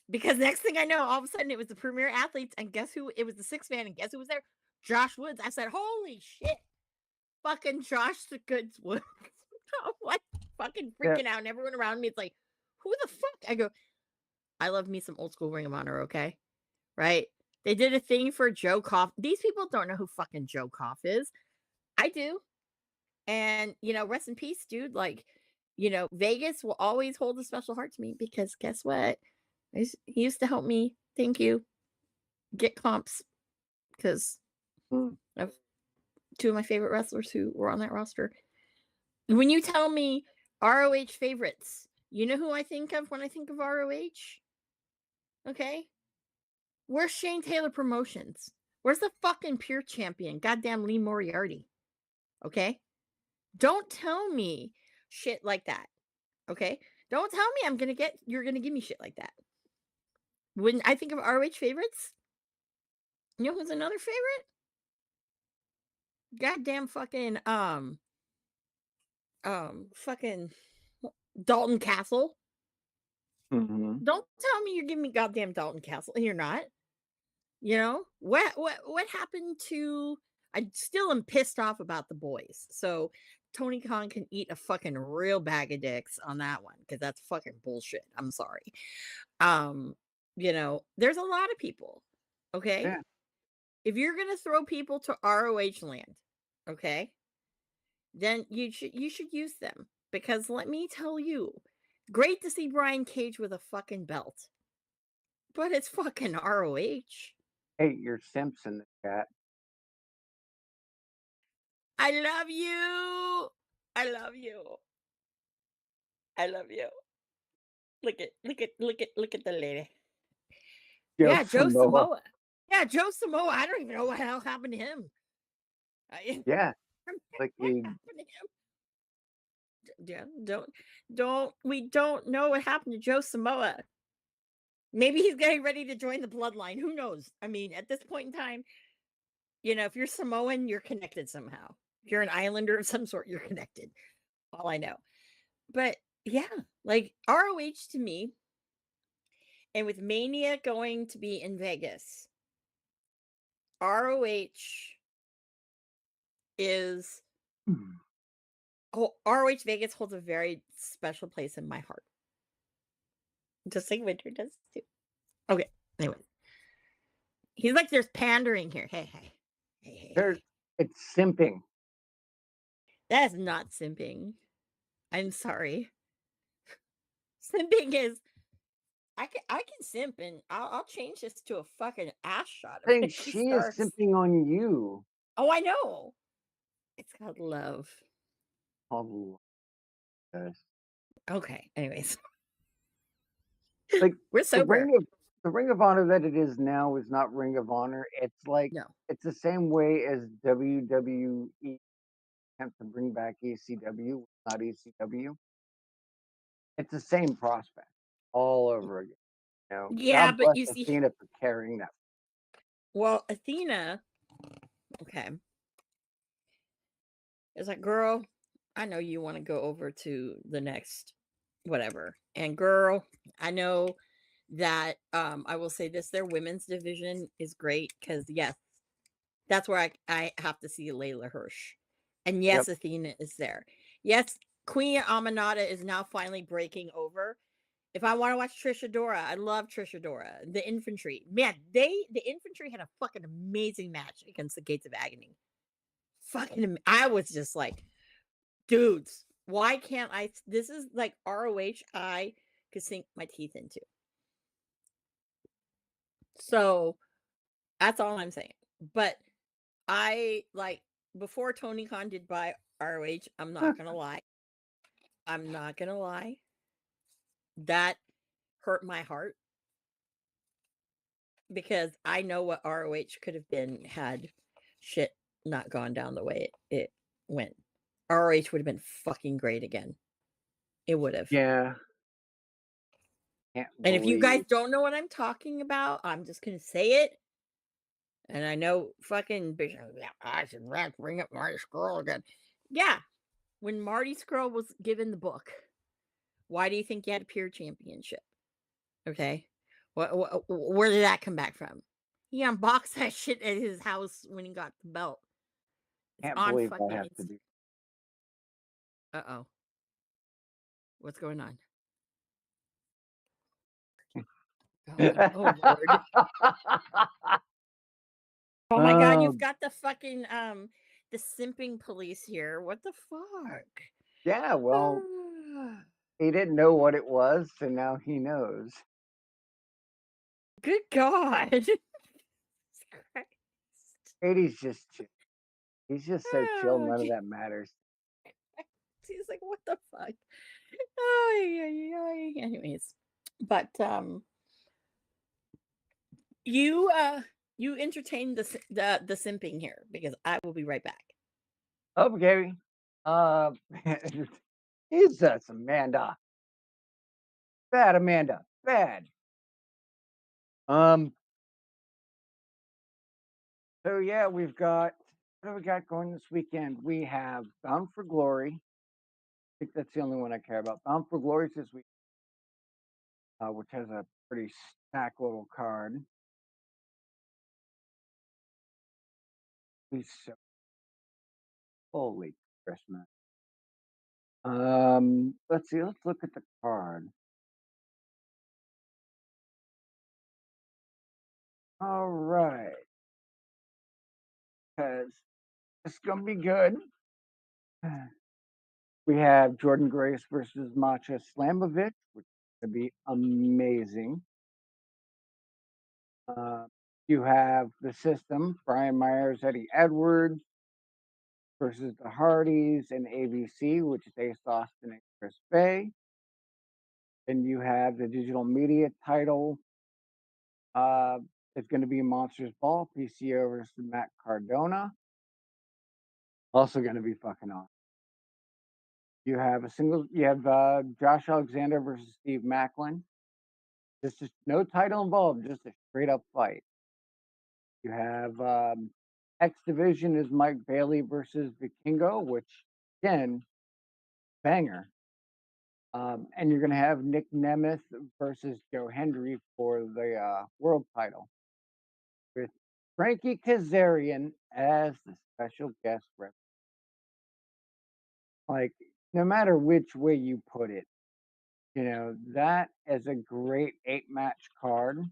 Because next thing I know, all of a sudden it was the premier athletes, and guess who? It was the six man, and guess who was there? Josh Woods. I said, "Holy shit, fucking Josh the Goods Woods!" I'm like fucking Yeah. freaking out, and everyone around me is like, "Who the fuck?" I go, "I love me some old school Ring of Honor, okay? Right? They did a thing for Joe Koff. These people don't know who fucking Joe Koff is. I do, and rest in peace, dude. Like, Vegas will always hold a special heart to me because guess what? He used to help me. Thank you. Get comps because Mm. 2 of my favorite wrestlers who were on that roster. When you tell me ROH favorites, you know who I think of when I think of ROH? Okay? Where's Shane Taylor Promotions? Where's the fucking pure champion? Goddamn Lee Moriarty. Okay? Don't tell me shit like that. Okay? Don't tell me you're gonna give me shit like that. When I think of ROH favorites, you know who's another favorite? Goddamn fucking Dalton Castle. Mhm. Don't tell me you're giving me goddamn Dalton Castle. You're not. You know? What happened to I still am pissed off about the boys. So Tony Khan can eat a fucking real bag of dicks on that one because that's fucking bullshit. I'm sorry. Um, there's a lot of people. Okay. Yeah. If you're gonna throw people to ROH land, okay, then you should use them. Because let me tell you, great to see Brian Cage with a fucking belt. But it's fucking ROH. Hey, your Simps in the chat. I love you. I love you. I love you. Look at the lady. Joe Yeah, Joe Samoa. Samoa. Yeah, Joe Samoa. I don't even know what the hell happened to him. Yeah, like What he happened to him? Yeah, we don't know what happened to Joe Samoa. Maybe he's getting ready to join the bloodline. Who knows? I mean, at this point in time, if you're Samoan, you're connected somehow. If you're an islander of some sort, you're connected. All I know. But yeah, like ROH to me, and with Mania going to be in Vegas, ROH is ROH Vegas holds a very special place in my heart. Just like Winter does too. Okay. Anyway, he's like there's pandering here. there Hey. it's simping. That is not simping. I'm sorry. Simping is I can simp and I'll change this to a fucking ass shot Saying if he she is starts. simping on you. Oh, I know. It's called love. Oh, yes. Okay. Anyways, Like we're the sober. ring of the Ring of Honor that it is now is not Ring of Honor. It's like No. it's the same way as WWE attempt to bring back ECW, not ECW. It's the same prospect all over again. Yeah, God but bless you see, Athena for carrying that. well, Athena, okay, is like, girl, I know you want to go over to the next whatever. And girl, I know that I will say this, their women's division is great because yes, that's where I have to see Layla Hirsch. And Yep. yes, Athena is there. Yes, Queen Aminata is now finally breaking over. If I want to watch Trisha Dora, I love Trisha Dora. The infantry. Man, the infantry had a fucking amazing match against the Gates of Agony. I was just like, dudes, why can't I this is like ROH I could sink my teeth into. So that's all I'm saying. But I like before Tony Khan did buy ROH, I'm not gonna lie. I'm not gonna lie. That hurt my heart because I know what ROH could have been had shit not gone down the way it went. ROH would have been fucking great again. It would have. Yeah. Can't And if you guys believe. don't know what I'm talking about, I'm just gonna say it. And I know fucking yeah, I should bring up Marty Scurll again. Yeah, when Marty Scurll was given the book, why do you think he had a peer championship? Okay, where did that come back from? He unboxed that shit at his house when he got the belt. It's Can't on believe I fucking have to Insta. do. Uh-oh. What's going on? God. Oh Lord. Oh my God, you've Oh, got the fucking the simping police here. What the fuck? yeah. Well, Ah, he didn't know what it was, so now he knows. good God. Christ. Katie's just chill. He's just so chill, Oh, none of that matters. he's like, "What the fuck?" Ay, ay, ay. Anyways, but, you, you entertain the simping here because I will be right back. Okay. Uh, Jesus, Amanda. Bad, Amanda. Bad. Um, so yeah, what do we got going this weekend? We have Bound for Glory. I think that's the only one I care about. Bound for Glory is this week, which has a pretty stacked little card. He's so holy Christmas. Let's see, let's look at the card. All right, because it's gonna be good. We have Jordan Grace versus Matcha Slamovich, which is gonna be amazing. Uh, you have the system, Brian Myers, Eddie Edwards versus the Hardys and ABC, which is Ace Austin and Chris Bay. Then you have the digital media title. Uh, it's going to be Monsters Ball, PCO versus Matt Cardona. Also going to be fucking awesome. You have Josh Alexander versus Steve Macklin. This is no title involved, just a straight up fight. You have X Division is Mike Bailey versus Vikingo, which again, banger. And you're going to have Nick Nemeth versus Joe Hendry for the world title with Frankie Kazarian as the special guest rep. Like, no matter which way you put it, that is a great 8-match card.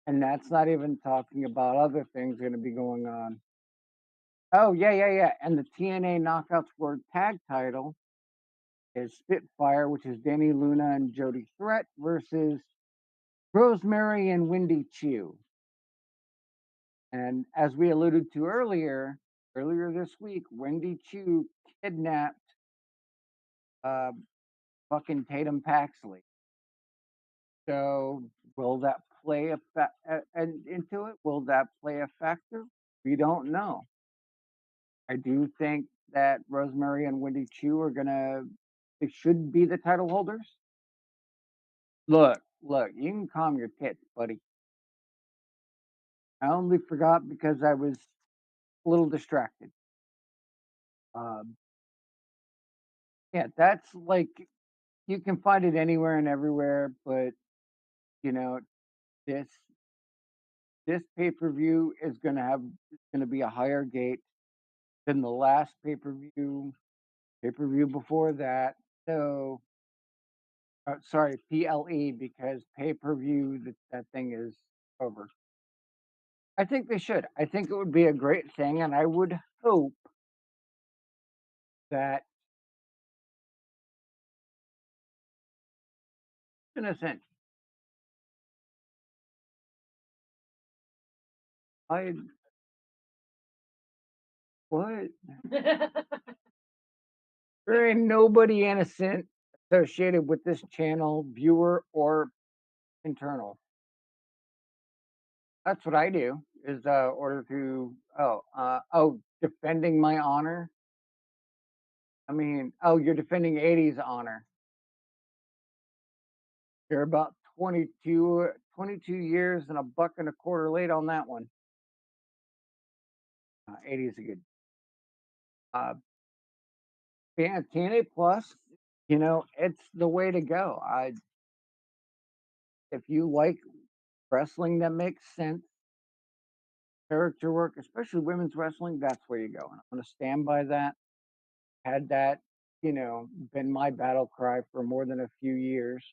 And that's not even talking about other things going to be going on. Oh, yeah, yeah, yeah. And the TNA Knockouts World Tag title is Spitfire, which is Danny Luna and Jody Threat versus Rosemary and Wendy Chu. And as we alluded to earlier this week, Wendy Chu kidnapped uh, fucking Tatum Paxley. So will that play into it? Will that play a factor? We don't know. I do think that Rosemary and Wendy Chu they should be the title holders. Look, you can calm your tits, buddy. I only forgot because I was a little distracted. Um, yeah, that's like you can find it anywhere and everywhere, but you know this this pay per view is gonna be a higher gate than the last pay per view before that. So sorry, PLE because pay per view that thing is over. I think they should. I think it would be a great thing, and I would hope that, in a sense, I what there ain't nobody innocent associated with this channel, viewer or internal. That's what I do. Is order to defending my honor. I mean, oh, you're defending 80's honor. You're about 22 years and a buck and a quarter late on that one. 80 is a good. Yeah, TNA Plus. It's the way to go. If you like wrestling that makes sense, character work, especially women's wrestling, that's where you go. And I'm going to stand by that. Had that, been my battle cry for more than a few years.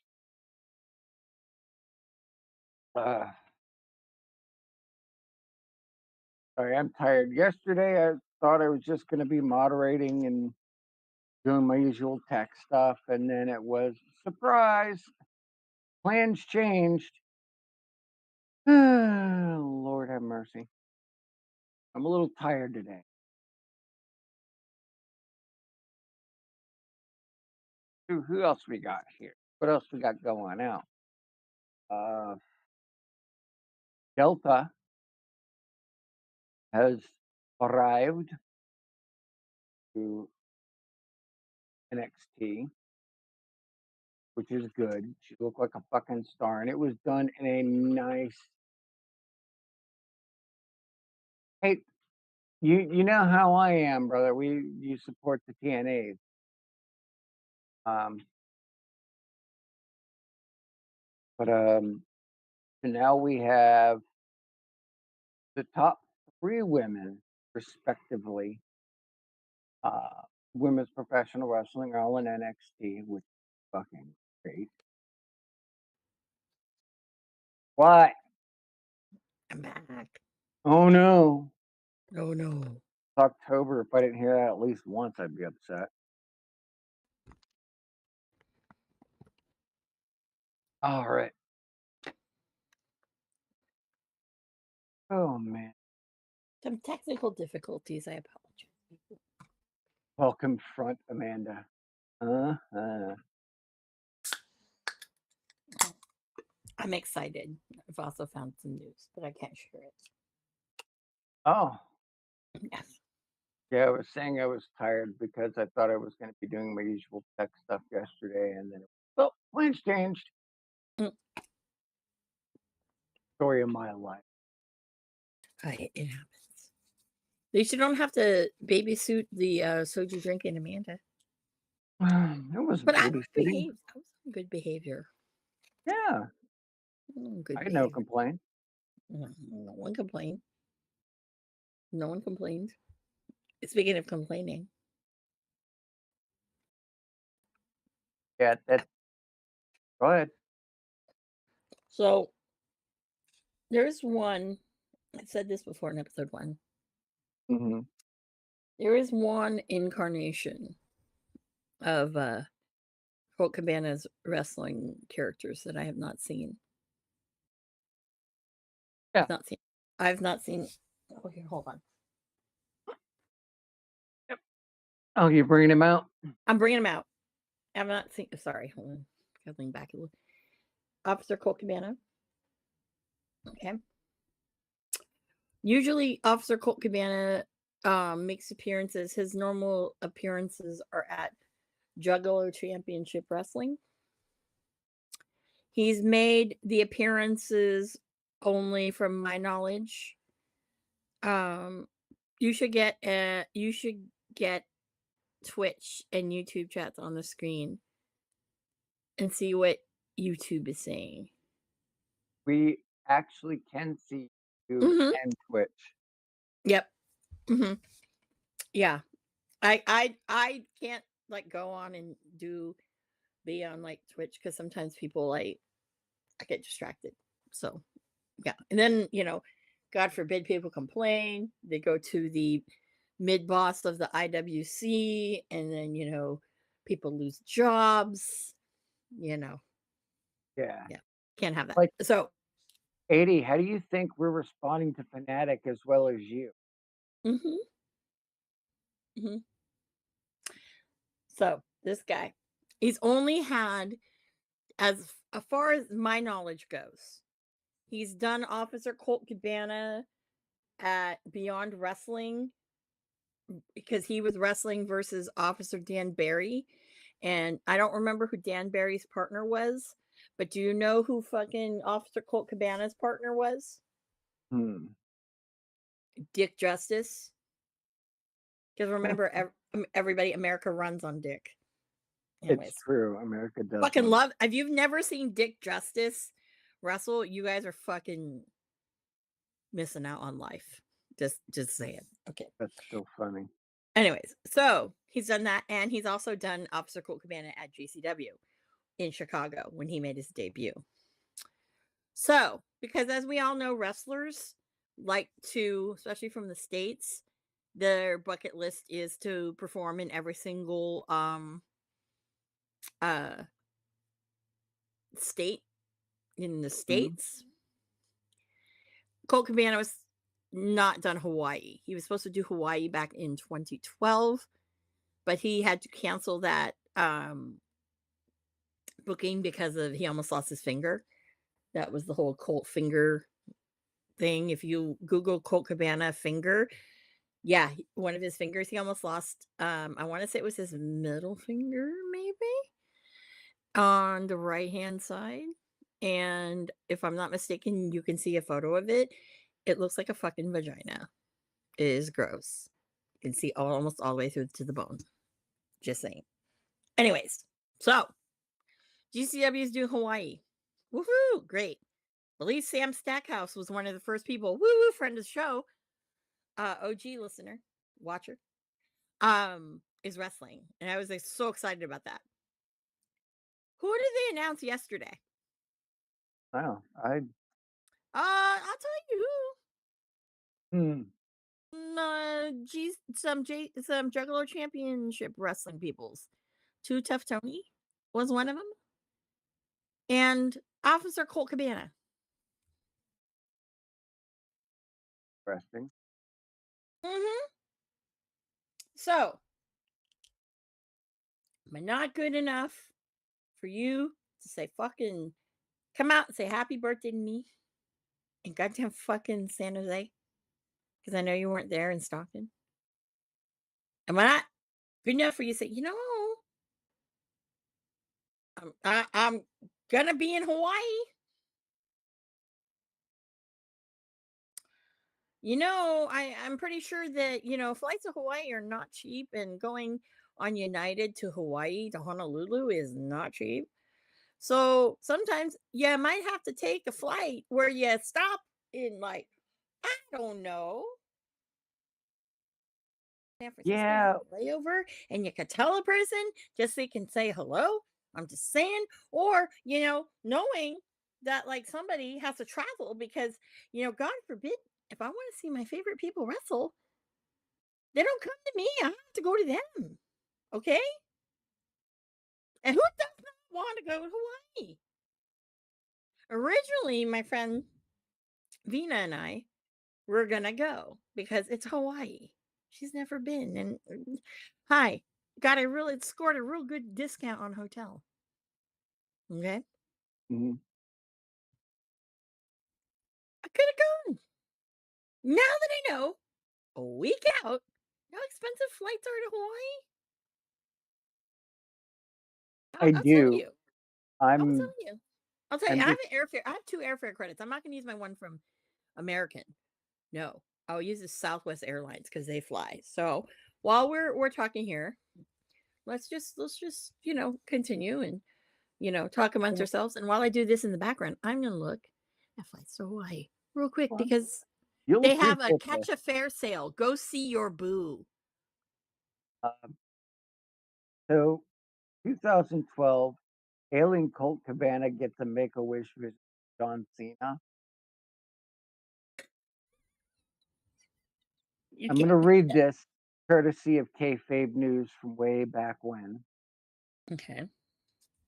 Uh, Sorry, I'm tired. Yesterday, I thought I was just going to be moderating and doing my usual tech stuff, and then it was surprise. Plans changed. Lord have mercy. I'm a little tired today. Who else we got here? What else we got going out? Uh, Delta has arrived to NXT, which is good. She looked like a fucking star, and it was done in a nice. Hey, you know how I am, brother. You support the TNAs. Um, but so now we have the top three women, respectively. Uh, Women's professional wrestling are all in NXT, which is fucking great. What? I'm back. Oh no. Oh no. It's October. If I didn't hear that at least once, I'd be upset. All right. Oh man. Some technical difficulties. I apologize. Well, confront Amanda. Uh-huh. I'm excited. I've also found some news, but I can't share it. Oh, Yes. yeah. I was saying I was tired because I thought I was going to be doing my usual tech stuff yesterday, and then well, plans changed. Mm, Story of my life. it happens. At least you don't have to babysit the soju drinking Amanda. It was But I was babysitting. behaved. I was on good behavior. Yeah, Good I had no behavior. complaint. No, no one complained. No one complained. Speaking of complaining, Yeah, that. Go ahead. so there's one. I said this before in episode 1. Hmm. There is one incarnation of Colt Cabana's wrestling characters that I have not seen. Yeah. Not seen. I've not seen. Oh, here, hold on. Yep. Oh, you're bringing him out? I'm bringing him out. I've not seen. Sorry, hold on. Gotta lean back a little. Officer Colt Cabana. Okay. Usually, Officer Colt Cabana makes appearances. His normal appearances are at Juggalo Championship Wrestling. He's made the appearances only from my knowledge. Um, you should get Twitch and YouTube chats on the screen and see what YouTube is saying. We actually can see YouTube Mhm. and Twitch. Yep. Mhm. Yeah. I can't like go on and be on like Twitch because sometimes people like I get distracted. So yeah. And then, God forbid people complain. They go to the mid boss of the IWC and then, people lose jobs, you know. Yeah. Yeah. Can't have that. Like So 80, how do you think we're responding to Fanatic as well as you? mhm, mhm. So this guy, he's only had as far as my knowledge goes, he's done Officer Colt Cabana at Beyond Wrestling because he was wrestling versus Officer Dan Barry. And I don't remember who Dan Barry's partner was, but do you know who fucking Officer Colt Cabana's partner was? Hmm. Dick Justice. Because Yeah, remember, everybody, America runs on Dick. it's Anyways, true. America does fucking run. love. If you've never seen Dick Justice wrestle, you guys are fucking missing out on life. Just saying. Okay. That's so funny. Anyways, so he's done that, and he's also done Officer Colt Cabana at GCW in Chicago when he made his debut. So, because as we all know, wrestlers like to, especially from the States, their bucket list is to perform in every single uh state in the Mhm. States. Colt Cabana was not done Hawaii. He was supposed to do Hawaii back in 2012, but he had to cancel that, booking because of he almost lost his finger. That was the whole Colt finger thing. If you Google Colt Cabana finger, yeah, one of his fingers he almost lost. I want to say it was his middle finger, maybe on the right hand side. And if I'm not mistaken, you can see a photo of it. It looks like a fucking vagina. It is gross. You can see almost all the way through to the bone. Just saying. Anyways, so GCW is doing Hawaii. Woohoo! Great. At least Sam Stackhouse was one of the first people. Woo woo, friend of the show. OG listener, watcher. Is wrestling. And I was like so excited about that. Who did they announce yesterday? Wow. I I'll tell you hmm, who. Some Juggalo Championship wrestling peoples. Two Tough Tony was one of them, and Officer Colt Cabana. interesting. Hmm. So, am I not good enough for you to say fucking come out and say happy birthday to me in goddamn fucking San Jose? Because I know you weren't there in Stockton. Am I not good enough for you to say, I'm gonna be in Hawaii? I'm pretty sure that, flights to Hawaii are not cheap, and going on United to Hawaii to Honolulu is not cheap. So sometimes you might have to take a flight where you stop in, like, I don't know, San Francisco, you Yeah, have a layover and you could tell a person just so you can say hello. I'm just saying, or, knowing that like somebody has to travel because, God forbid, if I want to see my favorite people wrestle, they don't come to me. I have to go to them. Okay. And who does not want to go to Hawaii? Originally, my friend Vina and I were going to go because it's Hawaii. She's never been. And hi, scored a real good discount on hotel. Okay. mhm. I could have gone. Now that I know a week out how expensive flights are to Hawaii, I I'll tell do. you. I'll tell I'm you. I'll tell you. I'm I have just an airfare. I have two airfare credits. I'm not going to use my one from American. No, I'll use the Southwest Airlines because they fly. So while we're talking here, let's just continue and talk amongst ourselves. And while I do this in the background, I'm gonna look at flights to Hawaii real quick well, because you'll they have a appreciate this. catch a fare sale. Go see your boo. Um, so 2012, Alien Colt Cabana gets a Make a Wish visit with John Cena. You I'm going to can't. read this courtesy of kayfabe news from way back when. Okay.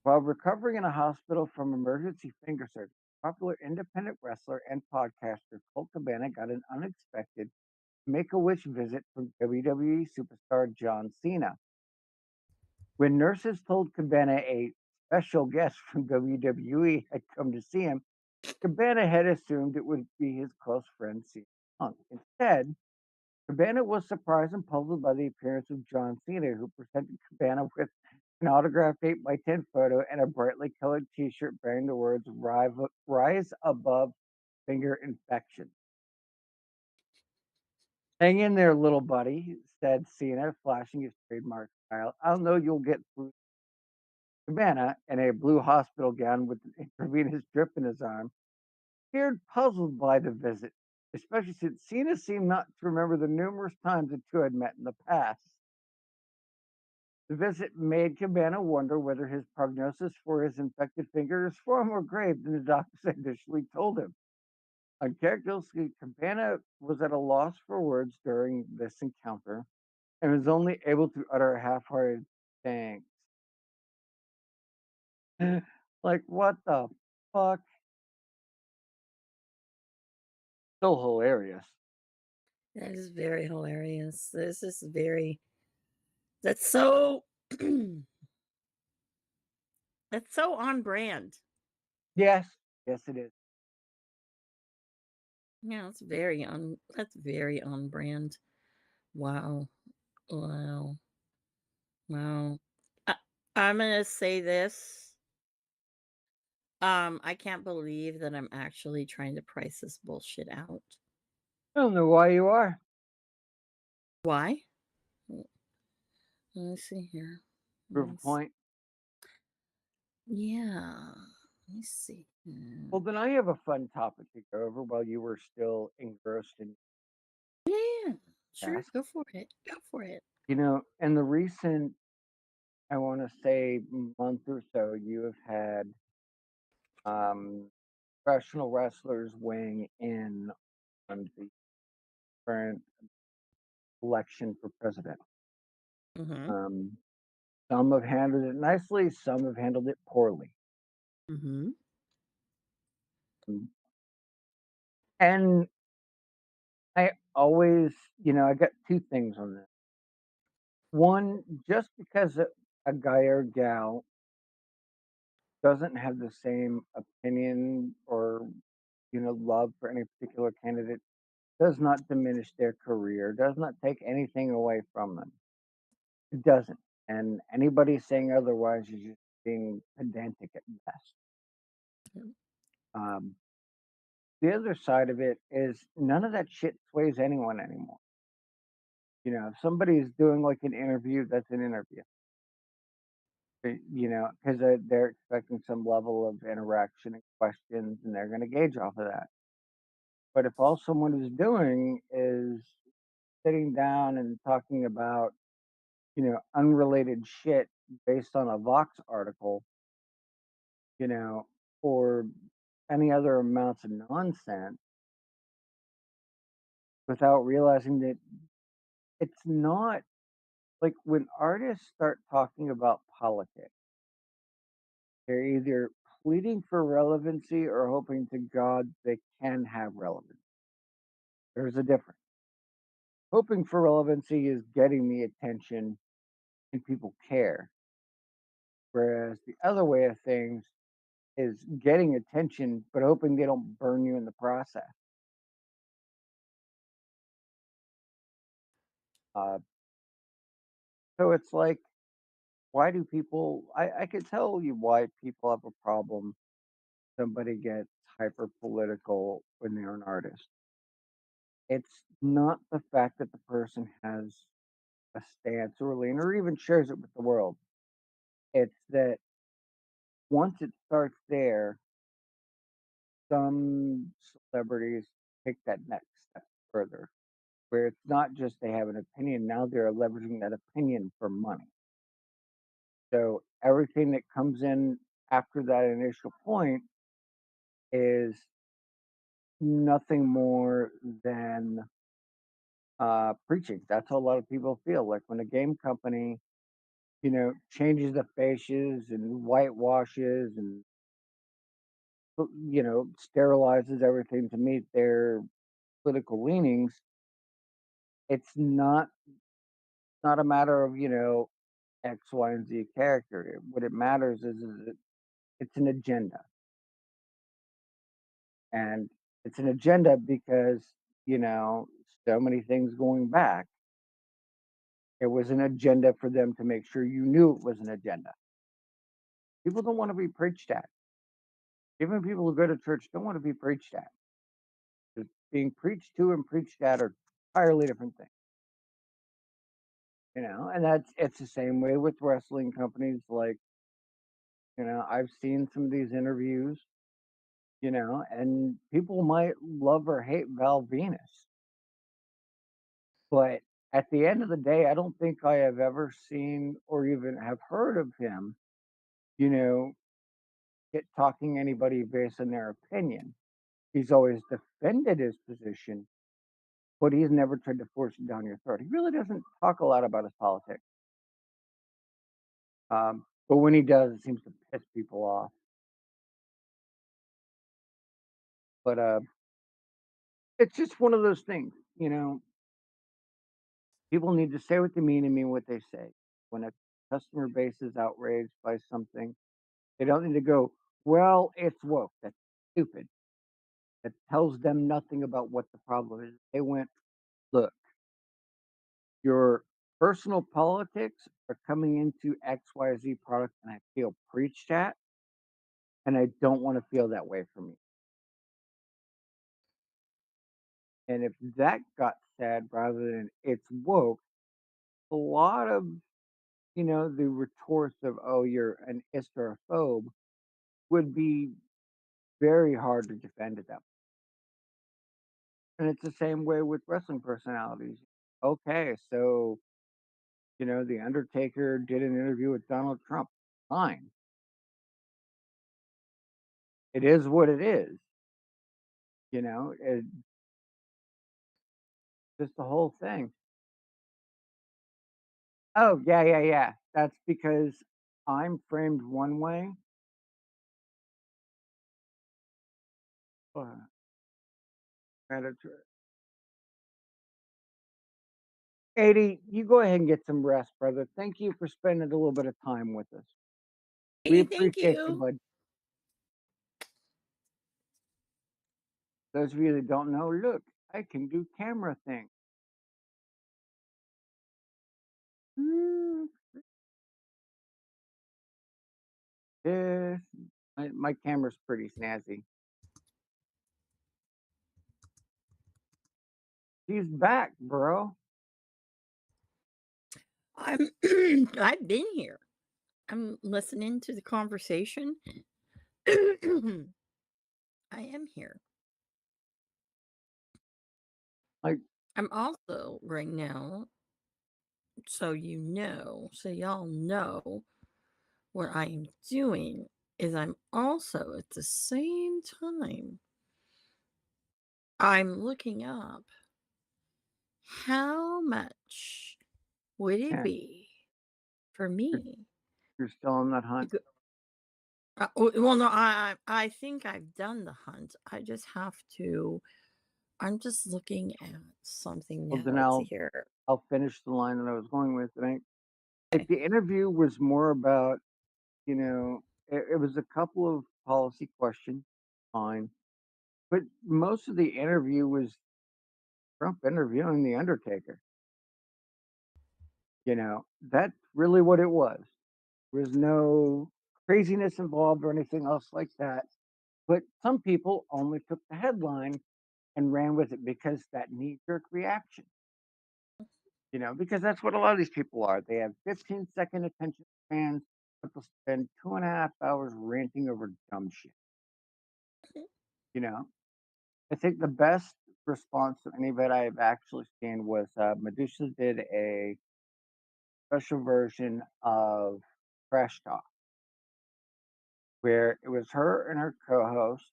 While recovering in a hospital from emergency finger surgery, popular independent wrestler and podcaster Colt Cabana got an unexpected Make a Wish visit from WWE superstar John Cena. When nurses told Cabana a special guest from WWE had come to see him, Cabana had assumed it would be his close friend CM Punk. Instead, Cabana was surprised and puzzled by the appearance of John Cena, who presented Cabana with an autographed 8x10 photo and a brightly colored t shirt bearing the words Rise Above Finger Infection. Hang in there, little buddy, said Cena, flashing his trademark style. I'll know you'll get through. Cabana, in a blue hospital gown with an intravenous drip in his arm, appeared puzzled by the visit, especially since Cena seemed not to remember the numerous times the two had met in the past. The visit made Cabana wonder whether his prognosis for his infected finger is far more grave than the doctors initially told him. Uncharacteristically, Cabana was at a loss for words during this encounter and was only able to utter a half-hearted thanks. Like, what the fuck? So hilarious. That is very hilarious. This is very that's so that's so on brand. Yes, yes, it is. Yeah, that's very on brand. Wow. Wow. Wow. I, I'm gonna say this. I can't believe that I'm actually trying to price this bullshit out. I don't know why you are. Why? Let me see here. Prove Let a me see. point. Yeah. Let me see. Well, then I have a fun topic to go over while you were still engrossed in Yeah. Sure. task. Go for it. Go for it. In the recent, I want to say, month or so, you have had um, professional wrestlers weighing in on the current election for president. Mm-hmm. Um, some have handled it nicely, some have handled it poorly. Mm-hmm. Mm, And I always, I got two things on this. One, just because a guy or gal doesn't have the same opinion or, love for any particular candidate does not diminish their career, does not take anything away from them. It doesn't. And anybody saying otherwise is just being pedantic at best. Um, the other side of it is none of that shit sways anyone anymore. If somebody's doing like an interview, that's an interview. Because they're expecting some level of interaction and questions, and they're going to gauge off of that. But if all someone is doing is sitting down and talking about, unrelated shit based on a Vox article, you know, or any other amounts of nonsense without realizing that it's not like when artists start talking about politics, they're either pleading for relevancy or hoping to God they can have relevance. There's a difference. Hoping for relevancy is getting the attention and people care. Whereas the other way of things is getting attention, but hoping they don't burn you in the process. Uh, so it's like, why do people? I could tell you why people have a problem. Somebody gets hyper political when they're an artist. It's not the fact that the person has a stance or a lean or even shares it with the world. It's that once it starts there, some celebrities take that next step further, where it's not just they have an opinion, now they're leveraging that opinion for money. So everything that comes in after that initial point is nothing more than preaching. That's how a lot of people feel. Like when a game company, changes the faces and whitewashes and sterilizes everything to meet their political leanings. It's not a matter of X, Y, and Z character. What it matters is it's an agenda, and it's an agenda because you know so many things going back. It was an agenda for them to make sure you knew it was an agenda. People don't want to be preached at. Even people who go to church don't want to be preached at. 'Cause being preached to and preached at are entirely different things. And it's the same way with wrestling companies. Like, I've seen some of these interviews, and people might love or hate Val Venus, but at the end of the day, I don't think I have ever seen or even have heard of him, you know, get talking anybody based on their opinion. He's always defended his position, but he's never tried to force it down your throat. He really doesn't talk a lot about his politics. But when he does, it seems to piss people off. But it's just one of those things. People need to say what they mean and mean what they say. When a customer base is outraged by something, they don't need to go, "Well, it's woke." That's stupid. That tells them nothing about what the problem is. They went, "Look, your personal politics are coming into XYZ product, and I feel preached at, and I don't wanna feel that way from you." And if that got said rather than "It's woke," a lot of, the retorts of, "Oh, you're an ist or a phobe," would be very hard to defend at that. And it's the same way with wrestling personalities. Okay, so, The Undertaker did an interview with Donald Trump. Fine. It is what it is, it's just the whole thing. Oh, yeah, yeah, yeah. That's because I'm framed one way. Uh, Predator. 80, you go ahead and get some rest, brother. Thank you for spending a little bit of time with us. We Hey, thank appreciate you, you. bud. Those of you that don't know, look, I can do camera things. Mm, Yes, my camera's pretty snazzy. She's back, bro. I'm I've been here. I'm listening to the conversation. I am here. Like, I'm also right now, so y'all know what I am doing is I'm also at the same time I'm looking up how much would it yeah, be for you're, me you're still on that to hunt. go. Well, no, I think I've done the hunt. I just have to. I'm just looking at something Well, now. then Let's see here. I'll finish the line that I was going with. And if Okay. the interview was more about, it was a couple of policy questions, fine. But most of the interview was Trump interviewing the Undertaker. That's really what it was. There was no craziness involved or anything else like that. But some people only took the headline and ran with it because that knee jerk reaction, because that's what a lot of these people are. They have 15-second attention spans, but they'll spend 2.5 hours ranting over dumb shit. You know, I think the best response to any of it I've actually seen was Medusa did a special version of Trash Talk where it was her and her co host.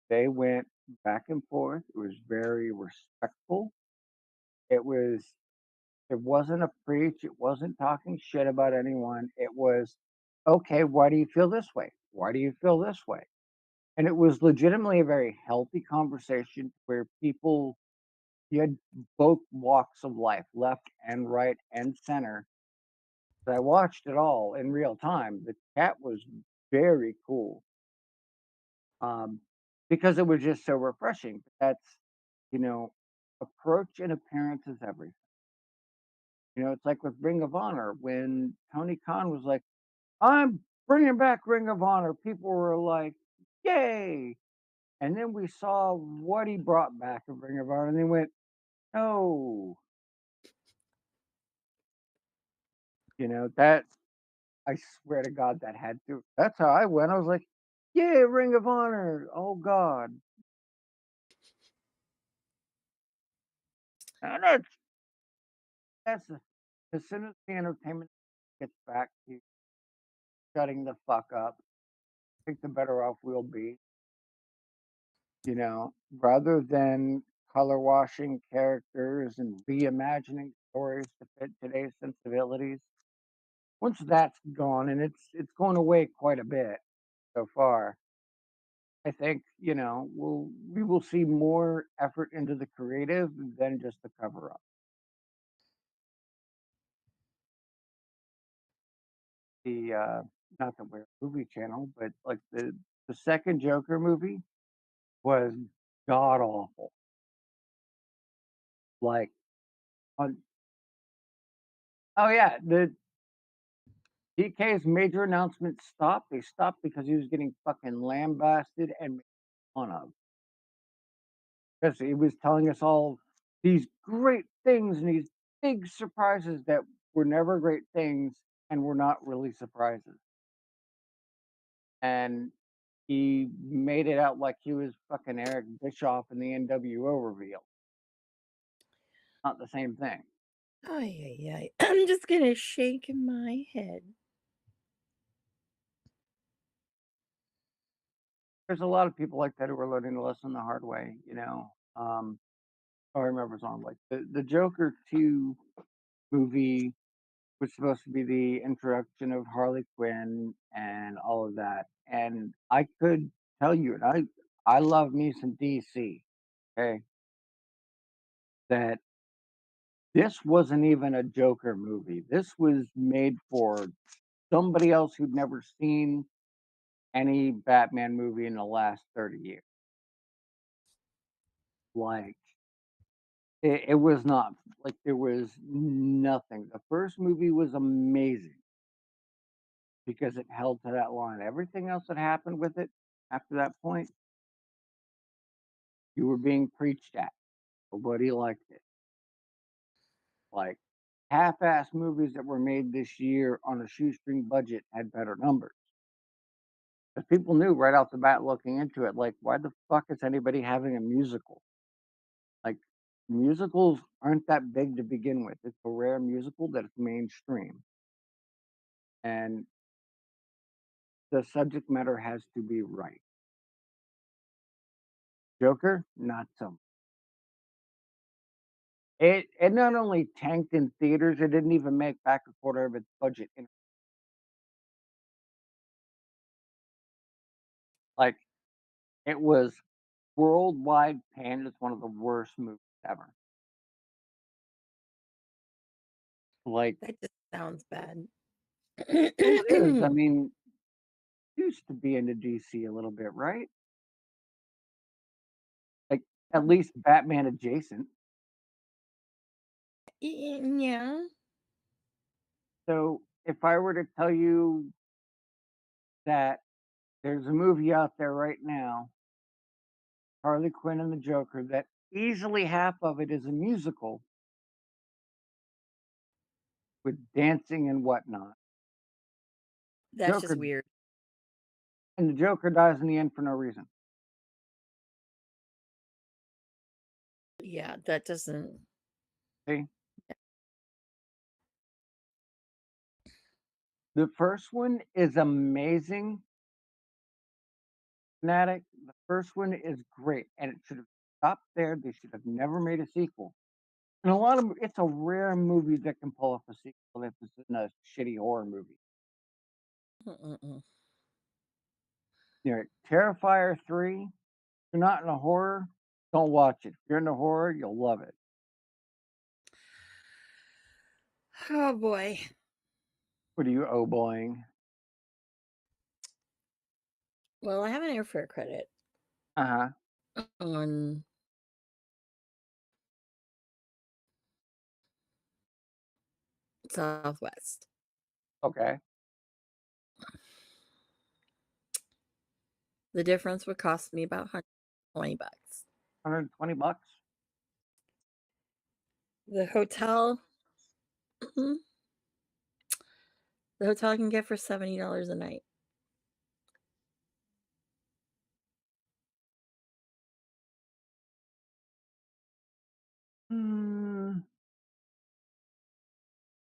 They went back and forth. It was very respectful. It was It wasn't a preach, it wasn't talking shit about anyone. It was, "Okay, why do you feel this way? Why do you feel this way?" And it was legitimately a very healthy conversation where people you had both walks of life, left and right and center. But I watched it all in real time. The chat was very cool, um, because it was just so refreshing. That's, you know, approach and appearance is everything. It's like with Ring of Honor when Tony Khan was like, "I'm bringing back Ring of Honor." People were like, "Yay!" And then we saw what he brought back of Ring of Honor, and they went, "No." That I swear to God, that had to. That's how I went. I was like, "Yeah, Ring of Honor." Oh God, and as soon as the entertainment gets back to shutting the fuck up, I think the better off we'll be. Rather than color washing characters and reimagining stories to fit today's sensibilities. Once that's gone, and it's going away quite a bit so far, I think, we will see more effort into the creative than just the cover up. the not the weird movie channel, but like the second Joker movie was god awful. Like on oh yeah, the DK's major announcement stopped. They stopped because he was getting fucking lambasted and made fun of. Because he was telling us all these great things and these big surprises that were never great things and were not really surprises. And he made it out like he was fucking Eric Bischoff in the NWO reveal. Not the same thing. Ay, ay, ay. I'm just gonna shake my head. There's a lot of people like that who are learning the lesson the hard way, you know. I remember song like the Joker 2 movie was supposed to be the introduction of Harley Quinn and all of that. And I could tell you, and I love me some DC, okay, that this wasn't even a Joker movie. This was made for somebody else who'd never seen any Batman movie in the last 30 years. Like it was not like there was nothing. The first movie was amazing because it held to that line. Everything else that happened with it after that point, you were being preached at. Nobody liked it. Like half-ass movies that were made this year on a shoestring budget had better numbers. Because people knew right off the bat looking into it, like, why the fuck is anybody having a musical? Like, musicals aren't that big to begin with. It's a rare musical that it's mainstream. And the subject matter has to be right. Joker, not so. It not only tanked in theaters, it didn't even make back a quarter of its budget. Like it was worldwide panned as one of the worst movies ever. Like, That just sounds bad. well, it is. I mean, used to be into DC a little bit, right? Like at least Batman adjacent. Yeah, So if I were to tell you that there's a movie out there right now, Harley Quinn and the Joker, that easily half of it is a musical with dancing and whatnot. that's just Joker weird. and the Joker dies in the end for no reason. Yeah, that doesn't. See, the first one is amazing, fanatic. The first one is great, and it should have stopped there. They should have never made a sequel. And a lot of it's a rare movie that can pull off a sequel if it's in a shitty horror movie. Mm-mm-mm. You know, Terrifier 3, if you're not in a horror, don't watch it. If you're into horror, you'll love it. Oh boy. What are you oh boying? Well, I have an airfare credit Uh-huh. on Southwest. Okay. The difference would cost me about $120. $120. The hotel, mhm, the hotel I can get for $70 a night. Hmm.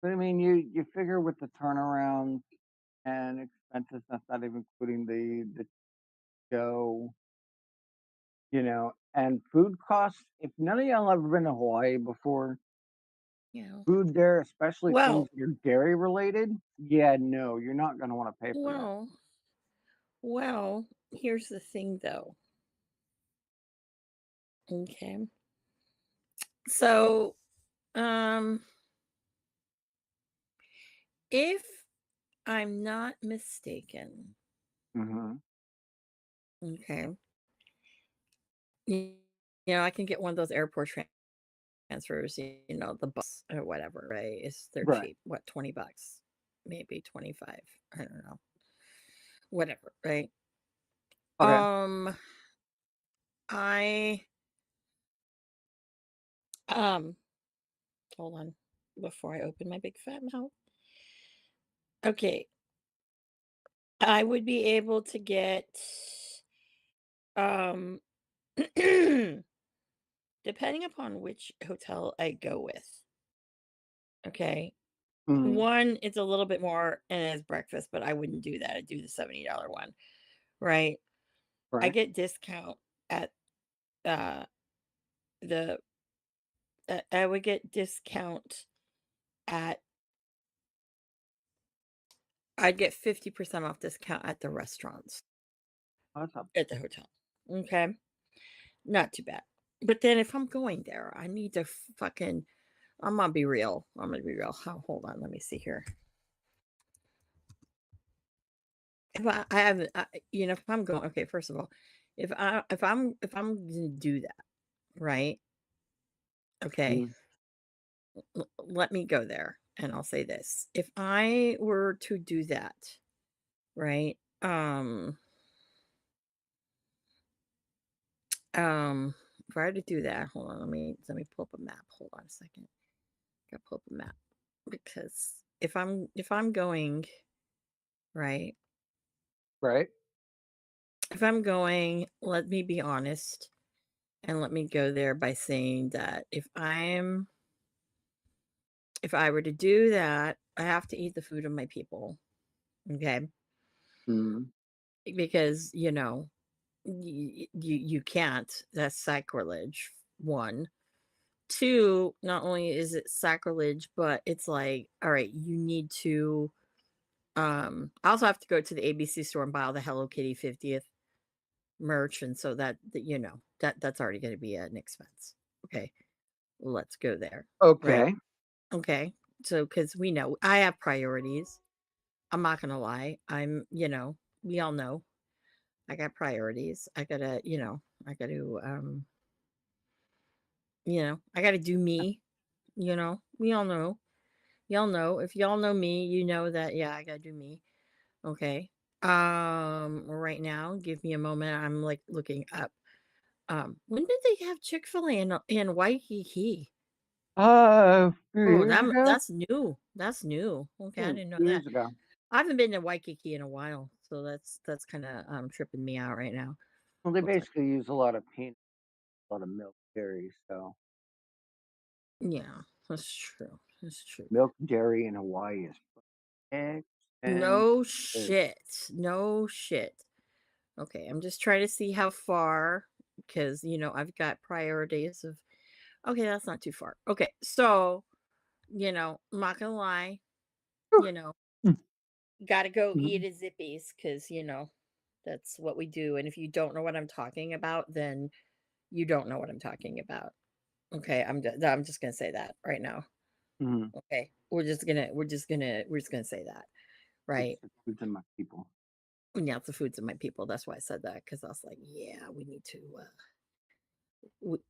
But I mean, you figure with the turnaround and expenses, that's not even including the show, you know, and food costs. If none of y'all ever been to Hawaii before, Yeah. food there, especially things Well, that are dairy related, yeah, no, you're not gonna wanna pay for that. well, well, here's the thing though. Okay. So, um, if I'm not mistaken, Mhm. okay, you I can get one of those airport transfers, the bus or whatever, right? They're Right. cheap. What, 20 bucks? Maybe 25. I don't know. Whatever, right? Okay. Um, I um hold on before I open my big fat mouth. Okay, I would be able to get um depending upon which hotel I go with. Okay. Mhm. One, it's a little bit more and it's breakfast, but I wouldn't do that. I'd do the $70 one, right? I Right. get discount at uh the I would get discount at I'd get 50% off discount at the restaurants Oh, that's not at the hotel. Okay. Not too bad. But then if I'm going there, I need to fucking I'm gonna be real. I'm gonna be real. Hold on, let me see here. I haven't, if I'm going, okay, first of all, if I'm gonna do that, right? Okay, mhm. let me go there, and I'll say this: if I were to do that, right? If I were to do that, hold on, let me pull up a map. Hold on a second. Gotta pull up a map because if I'm going right, Right. if I'm going, let me be honest, and let me go there by saying that if I were to do that, I have to eat the food of my people, okay? Mhm. Because, you can't. That's sacrilege, 1. 2, not only is it sacrilege, but it's like, all right, you need to I also have to go to the ABC store and buy all the Hello Kitty 50th merch, and so that's already gonna be an expense. Okay, let's go there, right? Okay. Okay. So, because we know I have priorities. I'm not gonna lie. We all know I got priorities. I gotta do me, We all know. Y'all know. If y'all know me, you know that yeah, I gotta do me. Okay. Right now, give me a moment. I'm like looking up. When did they have Chick-fil-A in Waikiki? A few Oh, years ago? that's new. That's new. Okay, I Hmm, didn't know few that. years ago. I haven't been to Waikiki in a while, so that's kinda, tripping me out right now. Well, they Looks like basically use a lot of peanut, a lot of milk dairy, so yeah, that's true, that's true. milk dairy in Hawaii is expensive. No shit, no shit. Okay, I'm just trying to see how far because, I've got priorities of okay, that's not too far. Okay, so, I'm not gonna lie, you know, gotta go eat Mhm, at Zippy's because, that's what we do, and if you don't know what I'm talking about, then you don't know what I'm talking about. Okay, I'm just gonna say that right now. mhm. Okay, we're just gonna say that, It's right? the foods and my people. Yeah, it's the foods of my people. That's why I said that because I was like, yeah, we need to.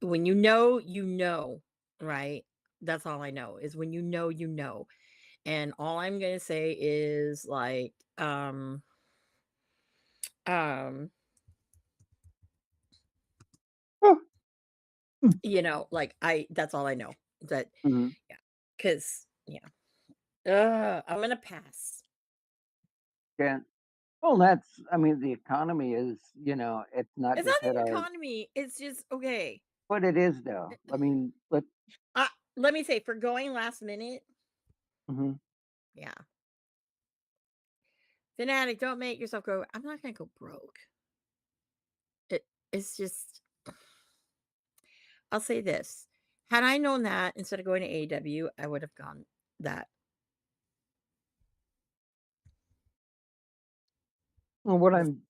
When you know, right? That's all I know is when you know, and all I'm gonna say is like, um, Oh, mm, like I. That's all I know. That mhm. yeah, because yeah, I'm gonna pass. Yeah. Well, that's I mean, the economy is, it's not It's not just hit the our economy. It's just okay. but it is though. I mean, Let me say for going last minute, mhm. yeah. Fanatic, don't make yourself go. I'm not gonna go broke. It's just I'll say this. Had I known that instead of going to AEW, I would have gone that. Well, what Just I'm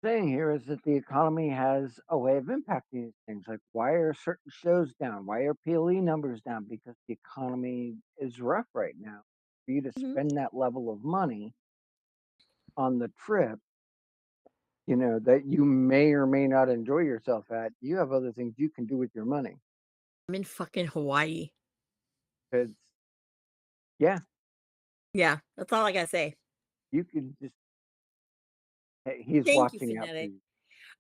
saying here is that the economy has a way of impacting these things. Like, why are certain shows down? Why are PLE numbers down? Because the economy is rough right now. for you to Mhm. spend that level of money on the trip, that you may or may not enjoy yourself at. You have other things you can do with your money. I'm in fucking Hawaii. Because, yeah, Yeah, that's all I gotta say. you could just, hey, he's Thank you, watching out for Phonetic. you.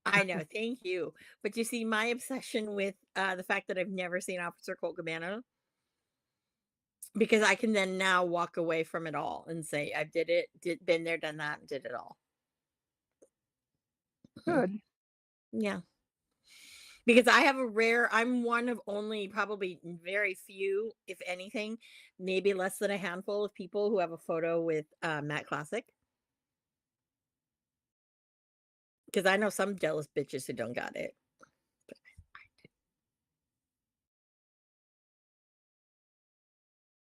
I know, thank you. But you see, my obsession with, the fact that I've never seen Officer Colt Cabana, because I can then now walk away from it all and say, "I did it, been there, done that, and did it all." Mhm. Good. Yeah. Because I have I'm one of only probably very few, if anything, maybe less than a handful of people who have a photo with, Matt Classic. Because I know some jealous bitches who don't got it.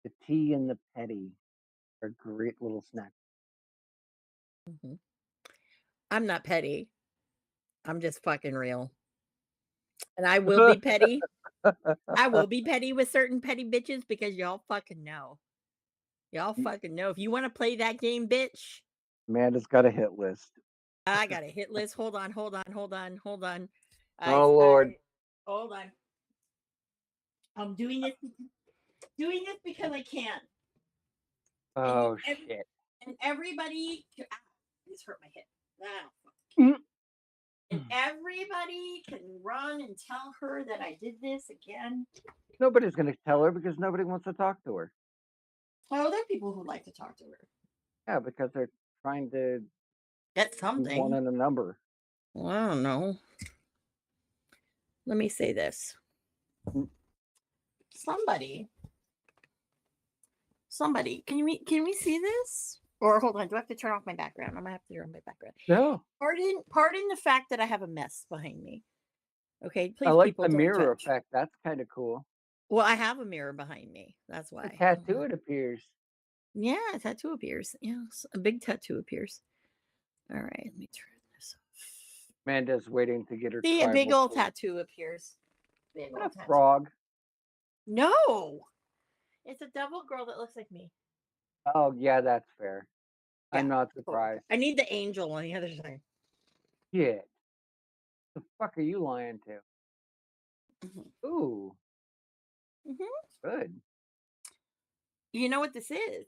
The tea and the petty are great little snacks. Mhm. I'm not petty. I'm just fucking real. And I will be petty. I will be petty with certain petty bitches because y'all fucking know. Y'all fucking know. If you wanna play that game, bitch, Amanda's got a hit list. I got a hit list. Hold on, hold on, hold on, hold on. Oh, Lord. I hold on. I'm doing this because I can. And you Oh, shit. and everybody this hurt my hip. Ah, Mm. and everybody can run and tell her that I did this again. Nobody's going to tell her because nobody wants to talk to her. Oh, there are people who like to talk to her. Yeah, because they're trying to Get one something. in a number. Well, I don't know. Let me say this. Mm. Somebody, somebody, can we see this? Or hold on, do I have to turn off my background? I might have to turn off my background. No, Pardon the fact that I have a mess behind me. Okay, I please, like people, the don't mirror judge. effect. That's kind of cool. Well, I have a mirror behind me. That's A why. tattoo, it appears. Yeah, a tattoo appears. Yes, a big tattoo appears. All right, let me turn this off. Amanda's waiting to get her See, a big tribal old coat. tattoo appears. Big What a old tattoo. frog. No, it's a devil girl that looks like me. Oh, yeah, that's fair. I'm Yeah, not totally. surprised. I need the angel on the other side. Shit. The fuck are you lying to? Mhm. Ooh, Mhm. good. You know what this is?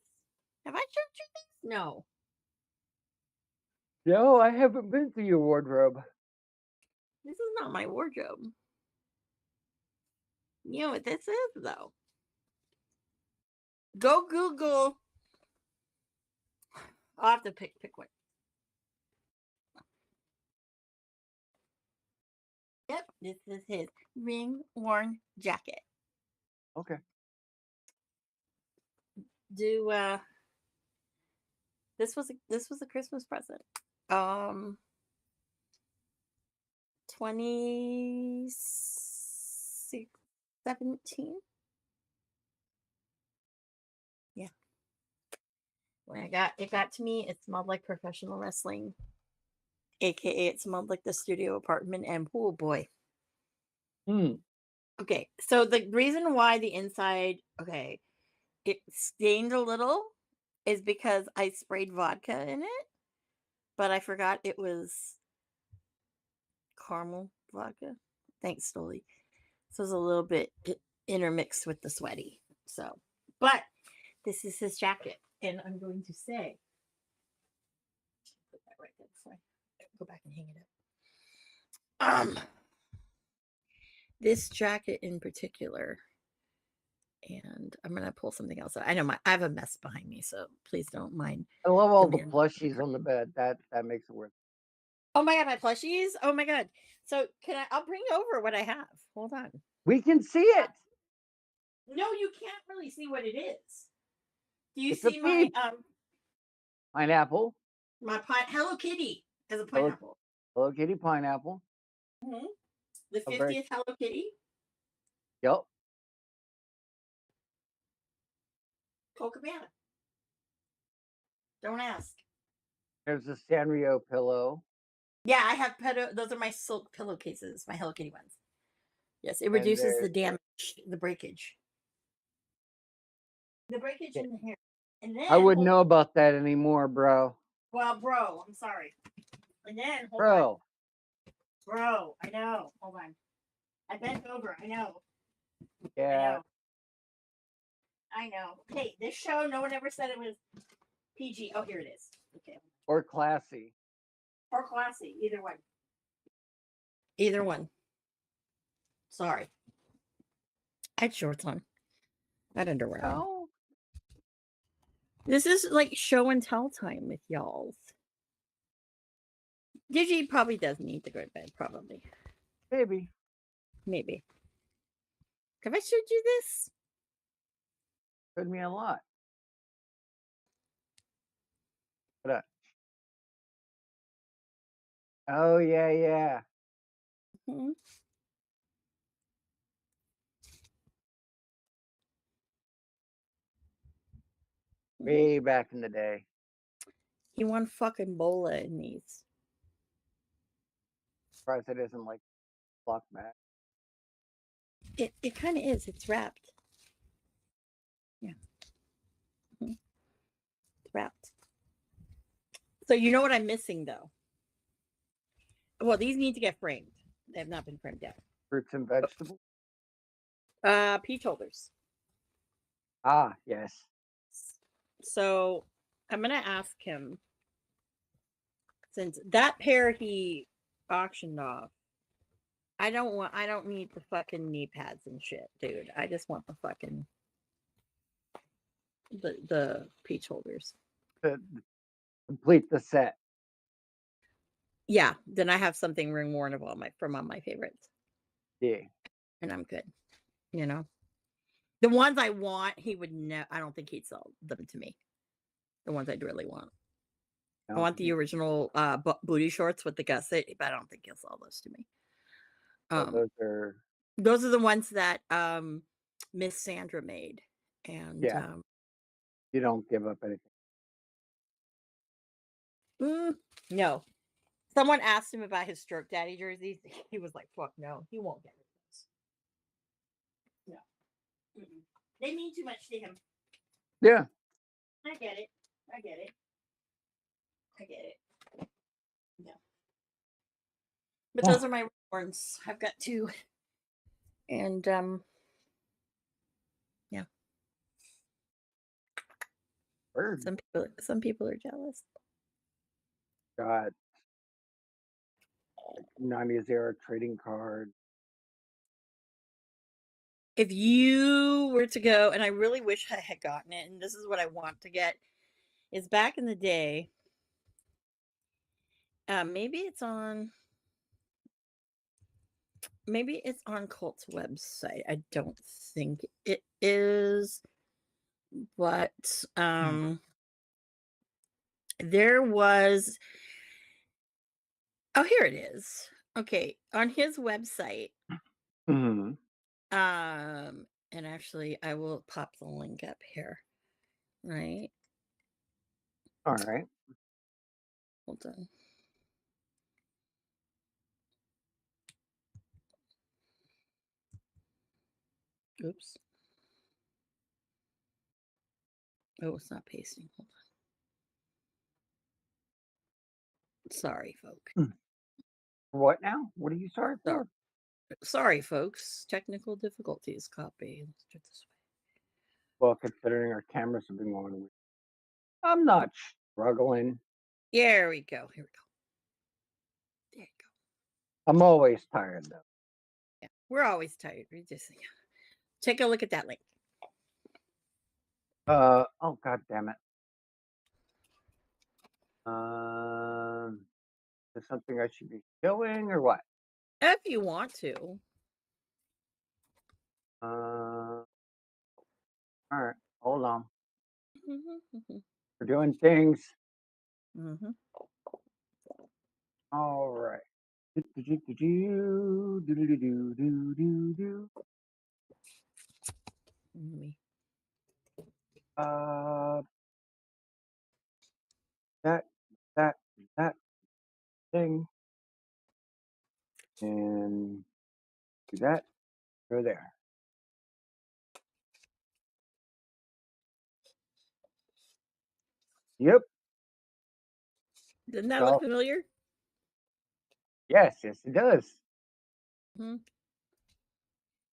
Have I showed you this? No, No, I haven't been through your wardrobe. this is not my wardrobe. You know what this is, though? Go Google. I'll have to pick one. Yep, this is his ring worn jacket. Okay. Do this was a Christmas present. Um 2017. Yeah. When I got it got to me, it smelled like professional wrestling, aka it smelled like the studio apartment and oh boy. Hmm. Okay, so the reason why the inside, okay, it stained a little is because I sprayed vodka in it, but I forgot it was caramel vodka. Thanks, Stoli. So it's a little bit intermixed with the sweaty. So, but this is his jacket, and I'm going to say, put that right there before I go back and hang it up. This jacket in particular, and I'm gonna pull something else out. I know I have a mess behind me, so please don't mind I love the all the man. plushies on the bed. That makes it worth. Oh my god, my plushies! Oh my god. So can I'll bring over what I have. Hold on. We can see Uh, it. no, you can't really see what it is. Do you It's a see my peep. Pineapple. Hello Kitty as a Hello, pineapple? Hello Kitty pineapple. Mhm. The A very 50th Hello Kitty, yep. Colt Cabana. Don't ask. There's a Sanrio pillow, Yeah, I have those are my silk pillowcases, my Hello Kitty ones. Yes, it and reduces there the damage, the breakage. The breakage yeah, in the hair. And I then wouldn't know about that anymore, bro. well, bro, I'm sorry. And then hold on, Bro. bro. I know. Hold on. I bent over. I know. I Yeah. know. I know. Hey, this show, no one ever said it was PG. Oh, here it is. Okay. Or classy. Or classy. Either one. Either one. Sorry. I had shorts on. I had underwear on. No. This is like show and tell time with y'all. Digi probably does need to go to bed. Probably. Maybe. Maybe. Have I showed you this? Could mean a lot. But, oh, yeah, yeah. Hmm. Way back in the day. He won fucking Bola in these. Surprised it isn't like block match. It kind of is. It's wrapped. Yeah. Mhm. It's wrapped. So you know what I'm missing though? Well, these need to get framed. They have not been framed yet. Fruits and vegetables. Peach holders. Ah, yes. So I'm gonna ask him since that pair he auctioned off. I don't need the fucking knee pads and shit, dude. I just want the fucking the peach holders. To complete the set. Yeah, then I have something ring worn of all my favorites. Yeah. And I'm good. You know? The ones I want, he would I don't think he'd sell them to me. The ones I'd really want. I No. want the original booty shorts with the gusset, but I don't think he'll sell those to me. So those are, Those are the ones that Miss Sandra made. And yeah. You don't give up anything. no. Someone asked him about his stroke daddy jerseys. He was like, fuck no, he won't get those. No. Mm-mm. They mean too much to him. Yeah. I get it. I get it. I get it. Yeah. But those are my ones. I've got two. And yeah. Word. Some people are jealous. God. Like 90s era trading card. If you were to go, and I really wish I had gotten it, and this is what I want to get, is back in the day. Maybe it's on Colt's website. I don't think it is, but there was oh, here it is. Okay, on his website. Mm-hmm. And actually I will pop the link up here. Right? All right. Hold on. Oops. Oh, it's not pasting. Hold on. Sorry, folks. What now? What are you sorry for? Sorry, folks. Technical difficulties. Copy. Let's do it this way. Well, considering our cameras have been going away. I'm not struggling. There we go. Here we go. There you go. I'm always tired though. Yeah, we're always tired. We just take a look at that link. Oh god damn it. Is something I should be showing or what? If you want to. All right, hold on. Mm-hmm, We're doing things. mm-hmm. All right. Do-do-do-do-do-do-do-do-do-do. Me. Uh, that, that, that thing, and do that. Go there. Yep. Doesn't that look So, familiar? yes, yes, it does. Mhm.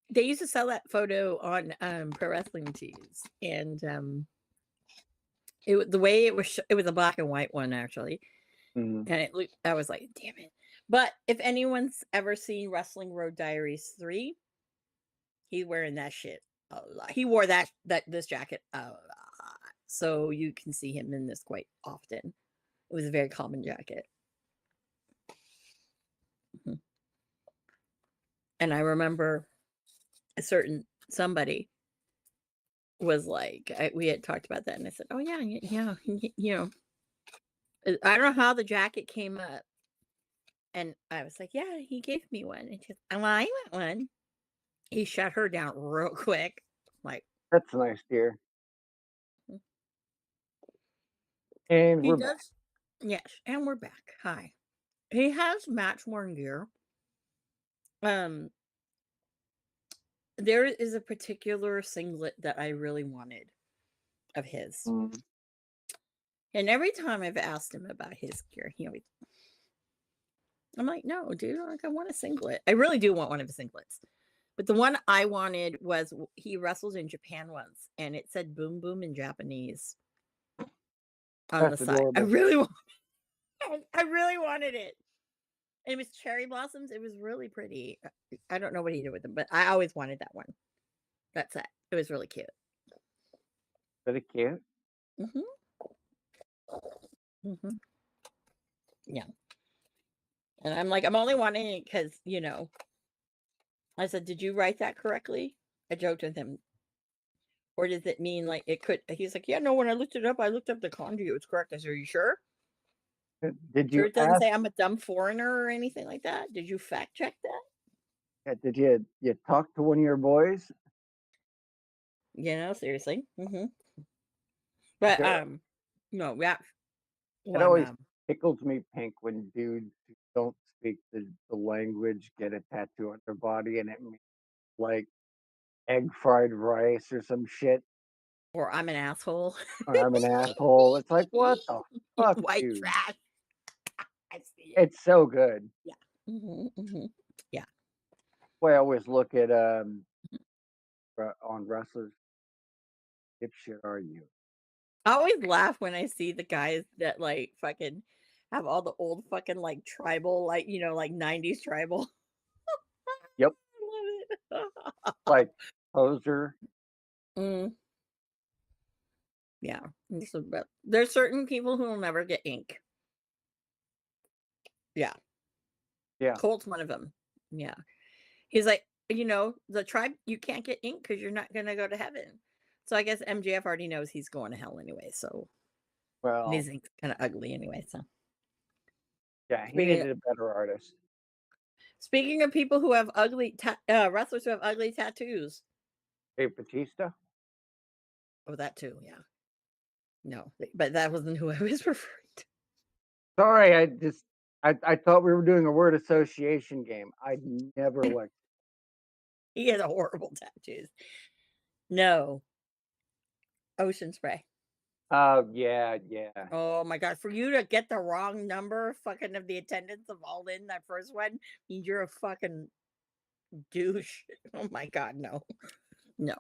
They used to sell that photo on, Pro Wrestling Tees, and, the way it was a black and white one, actually, Mhm. and it looked I was like, "Damn it." But if anyone's ever seen Wrestling Road Diaries 3, he's wearing that shit a lot. He wore this jacket a lot, so you can see him in this quite often. It was a very common jacket. Mhm. And I remember a certain somebody was like, we had talked about that, and I said, "Oh yeah, yeah, I don't know how the jacket came up." And I was like, "Yeah, he gave me one." And she's, "Oh, well, I want one." He shut her down real quick. Like, That's nice, dear. "Mm." And He we're back. does. Yes, and we're back. Hi. He has match worn gear. Um, there is a particular singlet that I really wanted of his. Mhm. And every time I've asked him about his gear, I'm like, "No, dude, like I want a singlet." I really do want one of his singlets. But the one I wanted was he wrestled in Japan once, and it said "boom boom" in Japanese on the That's side. adorable. I really wanted it. And it was cherry blossoms. It was really pretty. I don't know what he did with them, but I always wanted that one. That's it. It was really cute. Pretty cute. Mhm, mhm. Yeah. And I'm like, I'm only wanting it because, I said, "Did you write that correctly?" I joked with him. Or does it mean like it could? He's like, "Yeah, no, when I looked it up, I looked up the kanji. It was correct." I said, "Are you sure? Did Sure you it doesn't ask say I'm a dumb foreigner or anything like that? Did you fact check that?" did you talk to one of your boys? Seriously. But, There no, that it one, always tickles me pink when dudes who don't speak the language get a tattoo on their body and it means like egg fried rice or some shit, or I'm an asshole. or I'm an asshole. It's like, what the fuck, White dude? trash. I see it. It's so good. Yeah. Yeah. Way I always look at on wrestlers, dipshit are you? I always laugh when I see the guys that, like, fucking have all the old fucking, like, tribal, like, like, 90s tribal. Yep, I love it. like poser. Mm, yeah. But there's certain people who will never get ink. Yeah. Yeah, Colt's one of them. Yeah. He's like, "The tribe, you can't get ink because 'cause you're not gonna go to heaven." So I guess MJF already knows he's going to hell anyway, so and well, his ink's kinda ugly anyway, so yeah, he speaking of needed a better artist. speaking of people who have wrestlers who have ugly tattoos. Hey, Batista. Oh, that too, yeah. No, but that wasn't who I was referring to. Sorry, I thought we were doing a word association game. I never liked. He has horrible tattoos. No, Ocean Spray. Oh yeah, yeah. Oh my god, for you to get the wrong number fucking of the attendance of All In, that first one, means you're a fucking douche. Oh my god, no. No.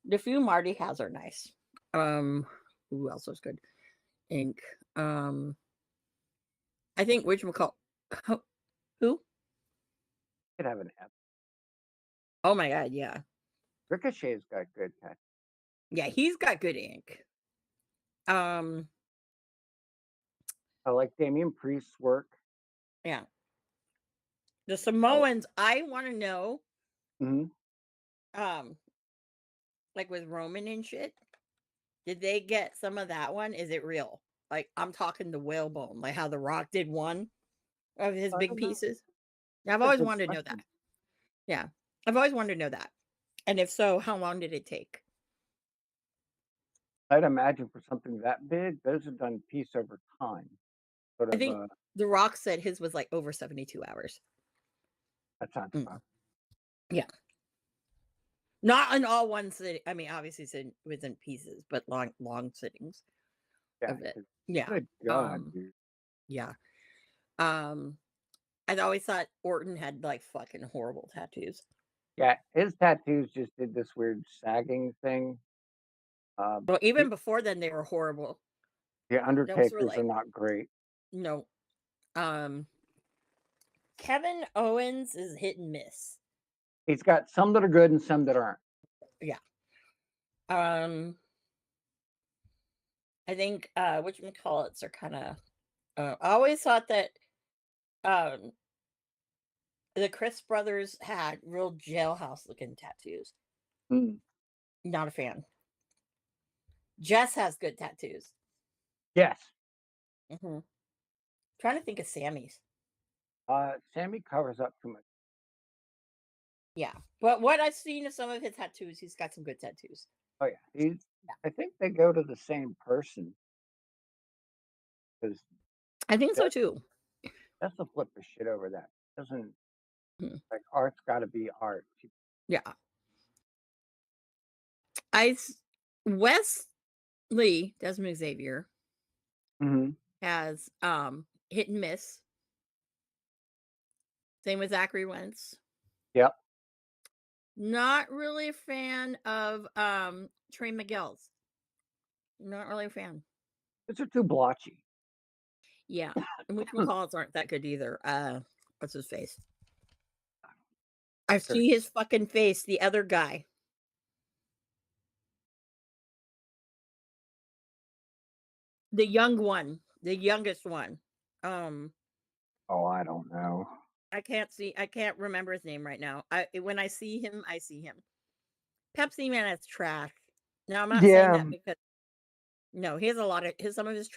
The few Marty has are nice. Who else was good? Ink. I think whatchamacall who? Who? Could have an F. Oh my god, yeah. Ricochet's got good tattoo. Yeah, he's got good ink. Um, I like Damian Priest's work. yeah. The Oh, Samoans, I want to know, mhm. um, like with Roman and shit, did they get some of that one? Is it real? Like I'm talking the whalebone, like how The Rock did one of his I big don't know. pieces. I've That's a always good wanted to know that. question. Yeah. I've always wanted to know that. And if so, how long did it take? I'd imagine for something that big, those are done piece over time. Sort I of think The Rock said his was like over 72 hours. that sounds Mm, about yeah. Not in all one sitting. I mean, obviously it was in pieces, but long, long sittings. Yeah, of it. 'cause Yeah. good god, Um, dude. yeah. Um, I always thought Orton had like fucking horrible tattoos. Yeah, his tattoos just did this weird sagging thing. Well, The even before then, they were horrible. the Those were Undertakers are like, not great. no. Um, Kevin Owens is hit and miss. He's got some that are good and some that aren't. Yeah. I think whatchamacallits are kind of. I always thought that um the Chris brothers had real jailhouse looking tattoos. Mm. Not a fan. Jess has good tattoos. Yes. Hmm. Trying to think of Sammy's. Sammy covers up too much. Yeah, but what I've seen of some of his tattoos, he's got some good tattoos. Oh, yeah. He's Yeah, I think they go to the same person because I think so that too. that's the flip the shit over that. Doesn't Mhm. like art's gotta be art. Yeah, I s- Wesley Desmond Xavier Mhm. has hit and miss. Same with Zachary Wentz. Yep. Not really a fan of Trey Miguel's. Not really a fan. Those are too blotchy. Yeah, and whatchamacallits aren't that good either. What's his face? I Sure. see his fucking face, the other guy. The young one, the youngest one. Um, Oh, I don't know. I can't remember his name right now. When I see him, I see him. Pepsi Man is trash. Now I'm not saying Yeah, that because no, he has a lot of some of his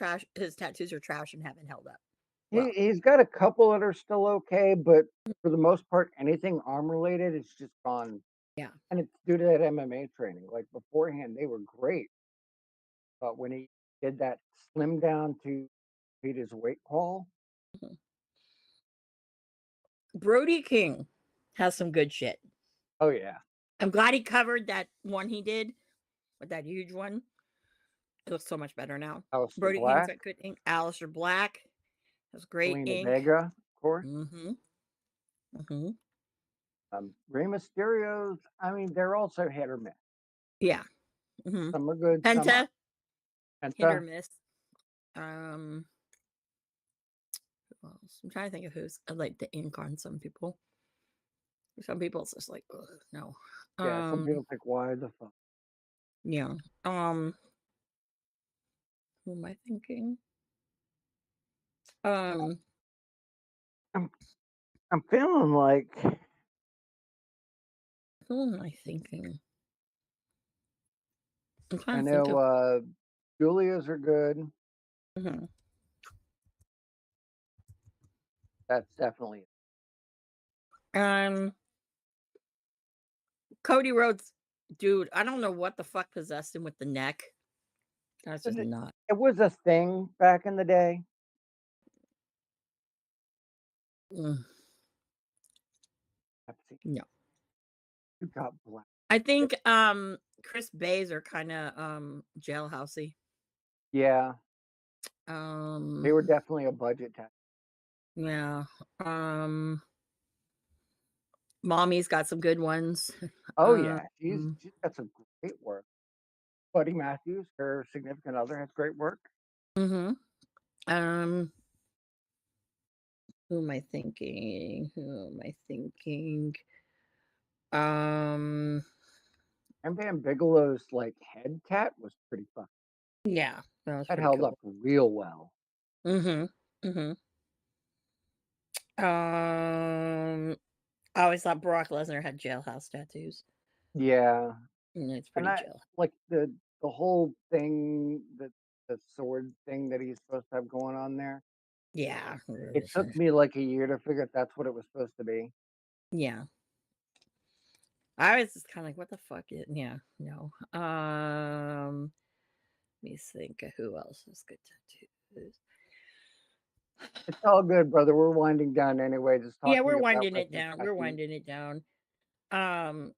tattoos are trash and haven't held up. Well, he's got a couple that are still okay, but for the most part, anything arm related, it's just gone. yeah. And it's due to that MMA training. Like beforehand, they were great, but when he did that slim down to beat his weight call, Mhm. Brody King has some good shit. oh yeah, I'm glad he covered that one he did with that huge one. It looks so much better now. Alistair Brody King's Black, got good ink. Alistair Black has great Selena ink. Vega, of course. Mm-hmm. Mm-hmm. Rey Mysterio's. I mean, they're also hit or miss. Yeah. Mm-hmm. Some are good, some aren't. Penta, hit or Penta, miss. Um, who else? I'm trying to think of who's like the ink on some people. Some people it's just like, ugh, no. yeah. Some Um, people think, why the fuck? yeah. Who am I thinking? Um, I'm, I'm feeling like who am I thinking? I'm I trying to think know of. Julia's are good. Mhm. That's definitely. Um, Cody Rhodes, dude. I don't know what the fuck possessed him with the neck. That's just It not. it was a thing back in the day. Mm, Pepsi, no. you got black. I think Chris Bays are kind of jailhousey. Yeah, they Um were definitely a budget tax. yeah. Um Mommy's got some good ones. Oh Um yeah, she's got some great work. Buddy Matthews, her significant other, has great work. mhm. Um who am I thinking? Who am I thinking? Um And Van Bigelow's like head tat was pretty fun. yeah, that was That pretty held cool. up real well. Mhm. Mhm. Um I always thought Brock Lesnar had jailhouse tattoos. Yeah, And it's and pretty I jail. like the whole thing, the sword thing that he's supposed to have going on there. Yeah. It took me like a year to figure out that's what it was supposed to be. Yeah. I was just kind of like, what the fuck? Yeah, no. Let me think of who else has good tattoos. It's all good, brother. We're winding down anyway. Just Yeah, talking we're about winding it like the down. We're tattoos. winding it down. Um,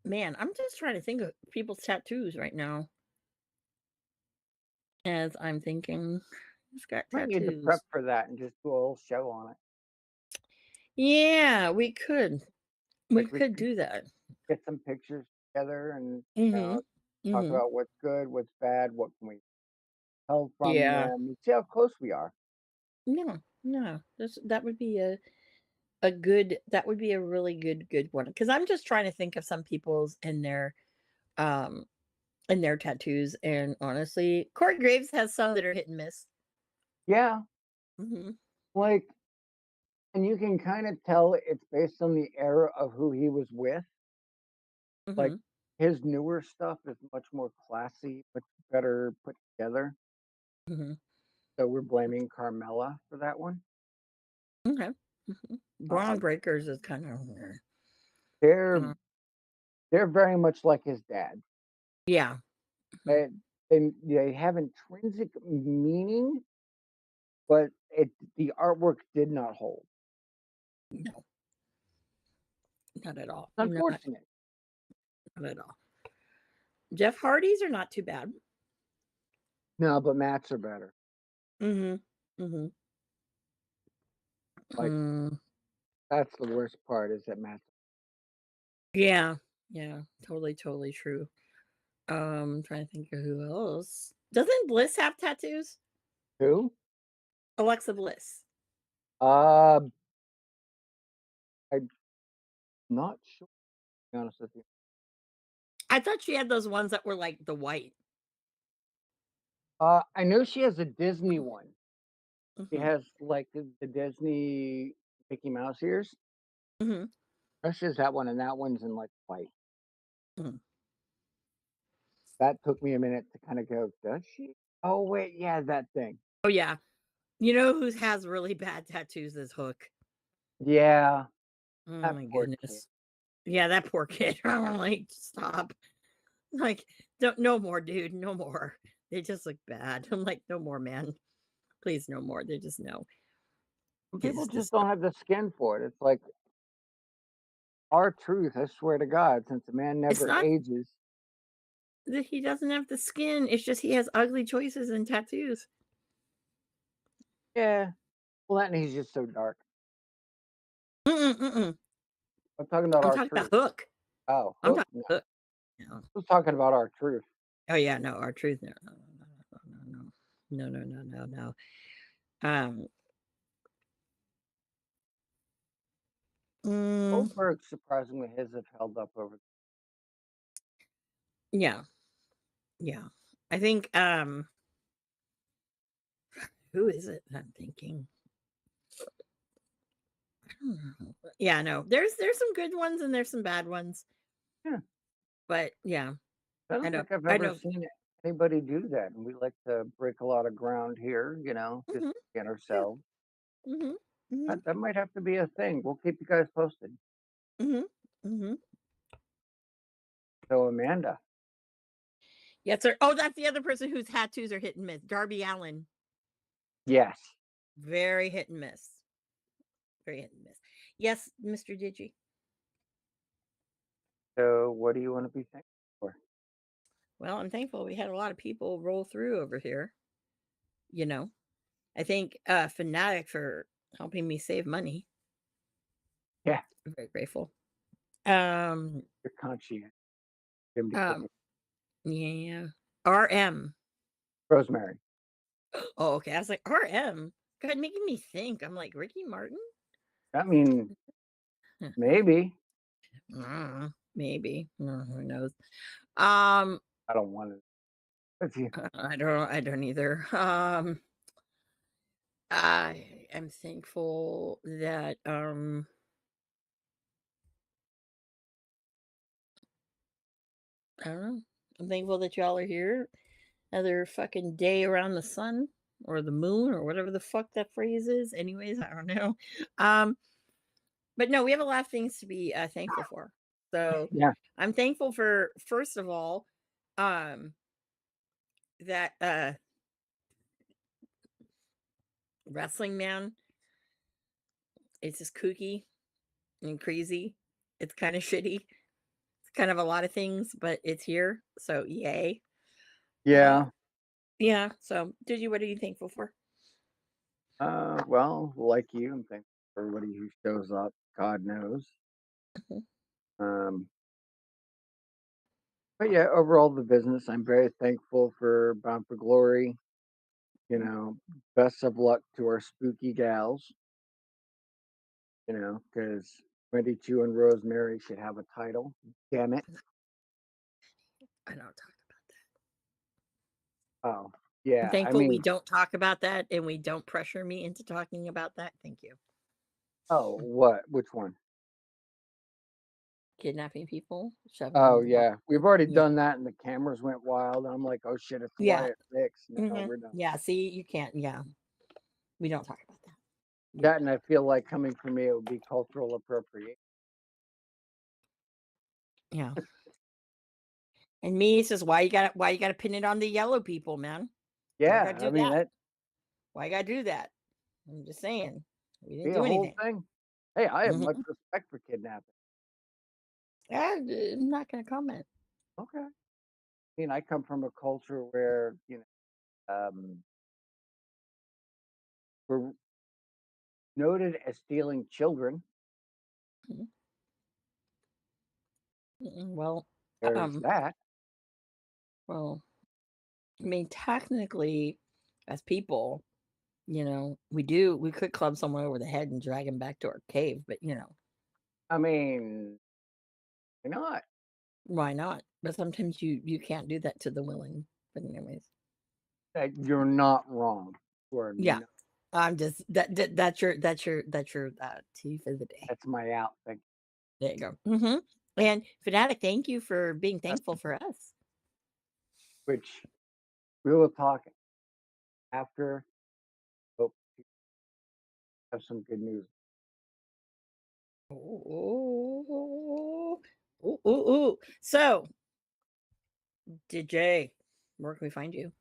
man, I'm just trying to think of people's tattoos right now. as I'm thinking. He's got Might need to prep tattoos. for that and just do a whole show on it. Yeah, we could. We Like we could could do that. get some pictures together and Mhm. talk Mhm. about what's good, what's bad, what can we tell from Yeah. them, and see how close we are. No, no. That would be a good that would be a really good one. Because 'Cause I'm just trying to think of some people's um in their tattoos, and honestly, Corey Graves has some that are hit and miss. Yeah, Mhm. like, and you can kind of tell it's based on the era of who he was with. Like Mhm. his newer stuff is much more classy, much better put together. Mhm. So we're blaming Carmela for that one. Okay. Mhm. Braun Um, Breakers is kinda weird. they're Uh, they're very much like his dad. yeah. Mhm. And they have intrinsic meaning, but the artwork did not hold. No, not at all. It's unfortunate. Not at all. Jeff Hardy's are not too bad. No, but Matt's are better. Mhm. Mhm. Like Mm. that's the worst part is that Matt's Yeah. Yeah. Totally, totally true. Trying to think of who else. Doesn't Bliss have tattoos? too. Alexa Bliss. Uh, I'm not sure, to be honest with you. I thought she had those ones that were like the white. I know she has a Disney one. She Mhm. has like the Disney Mickey Mouse ears. Mhm. I know she has that one, and that one's in like white. Mhm. That took me a minute to kind of go, does she? Oh wait, yeah, that thing. Oh, yeah. You know who has really bad tattoos is Hook. Yeah, Oh that my poor kid. goodness. Yeah, that poor kid. I'm like, stop. Like, don't no more, dude. No more. They just look bad. I'm like, no more, man. Please, no more. They just no. Some people It's just just don't have the skin for it. It's like our truth. I swear to God, since a man it's never not ages. that he doesn't have the skin. It's just he has ugly choices and tattoos. Yeah, well, that and he's just so dark. Mm-mm, mm-mm. I'm talking about I'm our talking about truth. Hook. Oh, I'm Hook? talking No, Hook. No. I was talking about our truth. Oh yeah, no, our truth. No, no, no, no, no, no, no, no, no, no, no. Mm, Goldberg, surprisingly, his have held up over. yeah, yeah. I think who is it that I'm thinking? I don't know. Yeah, no. There's some good ones and there's some bad ones. Yeah, But yeah, I I don't know. think I've I ever know. seen anybody do that, and we like to break a lot of ground here, just Mhm. to get Yeah. ourselves. Mhm. Mhm. That might have to be a thing. We'll keep you guys posted. Mhm. Mhm. So, Amanda, Yes, sir. Oh, that's the other person whose tattoos are hit and miss. Darby Allen. yes. Very hit and miss. Very hit and miss. Yes, Mr. Digi. So, what do you want to be thankful for? Well, I'm thankful we had a lot of people roll through over here, you know. I think Fanatic for helping me save money. Yeah, I'm very grateful. Um you're conscientious. Jim um DeCourtney. yeah. RM. Rosemary. Oh, okay. I was like, RM. God, making me think. I'm like, Ricky Martin? I mean, maybe. Maybe. Who knows? Um, I don't want to. If you I don't either. I am thankful that I don't know. I'm thankful that y'all are here. Another fucking day around the sun or the moon or whatever the fuck that phrase is. Anyways, I don't know. Um, but no, we have a lot of things to be thankful for. So yeah, I'm thankful for first of all, um, that wrestling man is just kooky and crazy. It's kind of shitty. It's kind of a lot of things, but it's here. So yay. Uh yeah. Yeah. So, what are you thankful for? Well, like you, I'm thankful for everybody who shows up. God knows. Mhm. Um, but yeah, overall, the business, I'm very thankful for Bound for Glory. You know, best of luck to our spooky gals. Because 22 and Rosemary should have a title. Damn it. I don't talk about Oh, that. I'm yeah. I thankful we mean, don't talk about that and we don't pressure me into talking about that. Thank you. oh, Mm. what? Which one? Kidnapping people, shoving them Oh, in the bottom. yeah. We've already Yeah. done that and the cameras went wild. I'm like, oh shit, it's Yeah. Hawaii at 6. No, Hmm. we're done. Yeah. See, you can't. Yeah. We don't talk about that. We That don't. and I feel like coming from me, it would be cultural appropriation. Yeah. And me says, why you gotta pin it on the yellow people, man? Why you Yeah, gotta I do mean, that? that'd Why you gotta do that? I'm just saying. We didn't be a do whole anything. thing. Hey, I have much Hmm. respect for kidnapping. I'm not gonna comment. Okay. I mean, I come from a culture where, we're noted as stealing children. Mhm. Well, There's um, that. well, I mean, technically, as people, we could club someone over the head and drag him back to our cave, but I mean, why not? why not? But sometimes you can't do that to the willing. But anyways, You're not wrong. You are yeah, not. I'm just that's your tea for the day. That's my out. Thank There you go. And fanatic, thank you for being thankful you. for us. Which we will talk after. Hope you have some good news. Ooh, ooh, ooh, ooh. So, DJ, where can we find you?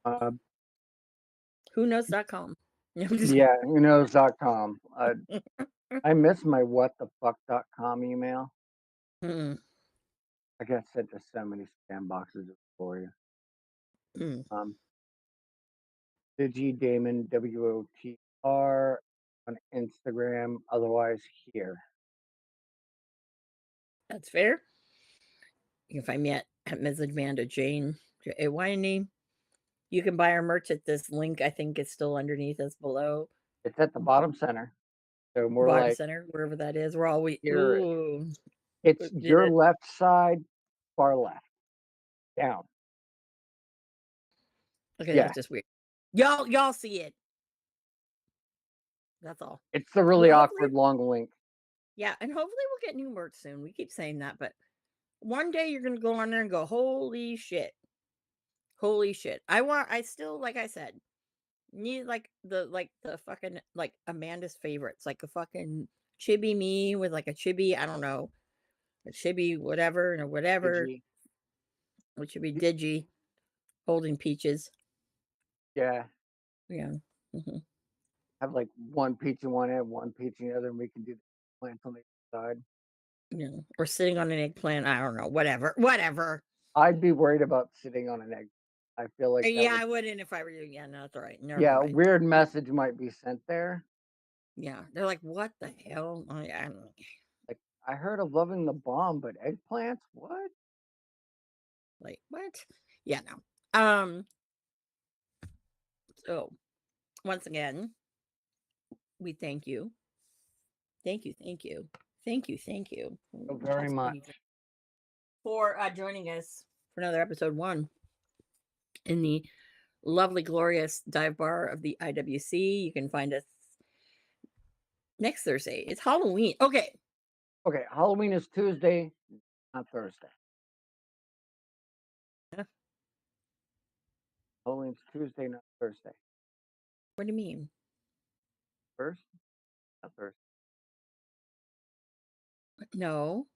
Um, Whoknows.com. No, I'm just yeah, whoknows.com. I miss my whatthefuck.com email. kidding. I got sent to so many spam boxes for you. Mm, Um, Digi Damon WOTR on Instagram. Otherwise, here. that's fair. You can find me at Ms. Amanda Jane J-A-Y-N-E. You can buy our merch at this link. I think it's still underneath us below. It's at the bottom center. So more Bottom like center, wherever that is. We're all we here. ooh. It's Did your it. left side, far left, down. Okay, Yeah, that's just weird. Y'all see it. That's all. it's the really Hopefully, awkward long link. yeah, and hopefully we'll get new merch soon. We keep saying that, but one day you're gonna go on there and go, holy shit. Holy shit. I still, like I said, need like the fucking like Amanda's favorites, like a fucking chibi me with like a chibi, I don't know, a chibi whatever or whatever, Digi. which should be Digi holding peaches. Yeah, Yeah. Hmm. have like one peach in one end, one peach in the other, and we can do the plants on the side. Yeah. Or sitting on an eggplant. I don't know. Whatever. Whatever. I'd be worried about sitting on an egg. I feel like that Yeah, would, I wouldn't if I were you. Yeah, no, that's all right. Never yeah, a mind. weird message might be sent there. Yeah. They're like, what the hell? I don't know. Like, I heard of loving the bomb, but eggplants? What? Like, what? Yeah, no. So once again, we thank you. Thank you. Thank you. Thank you. Thank you. So very That's what much. we drink. For joining us for another episode one in the lovely, glorious dive bar of the IWC. You can find us next Thursday. It's Halloween. Okay. Okay, Halloween is Tuesday, not Thursday. Huh? Halloween's Tuesday, not Thursday. What do you mean? First, not Thursday. No.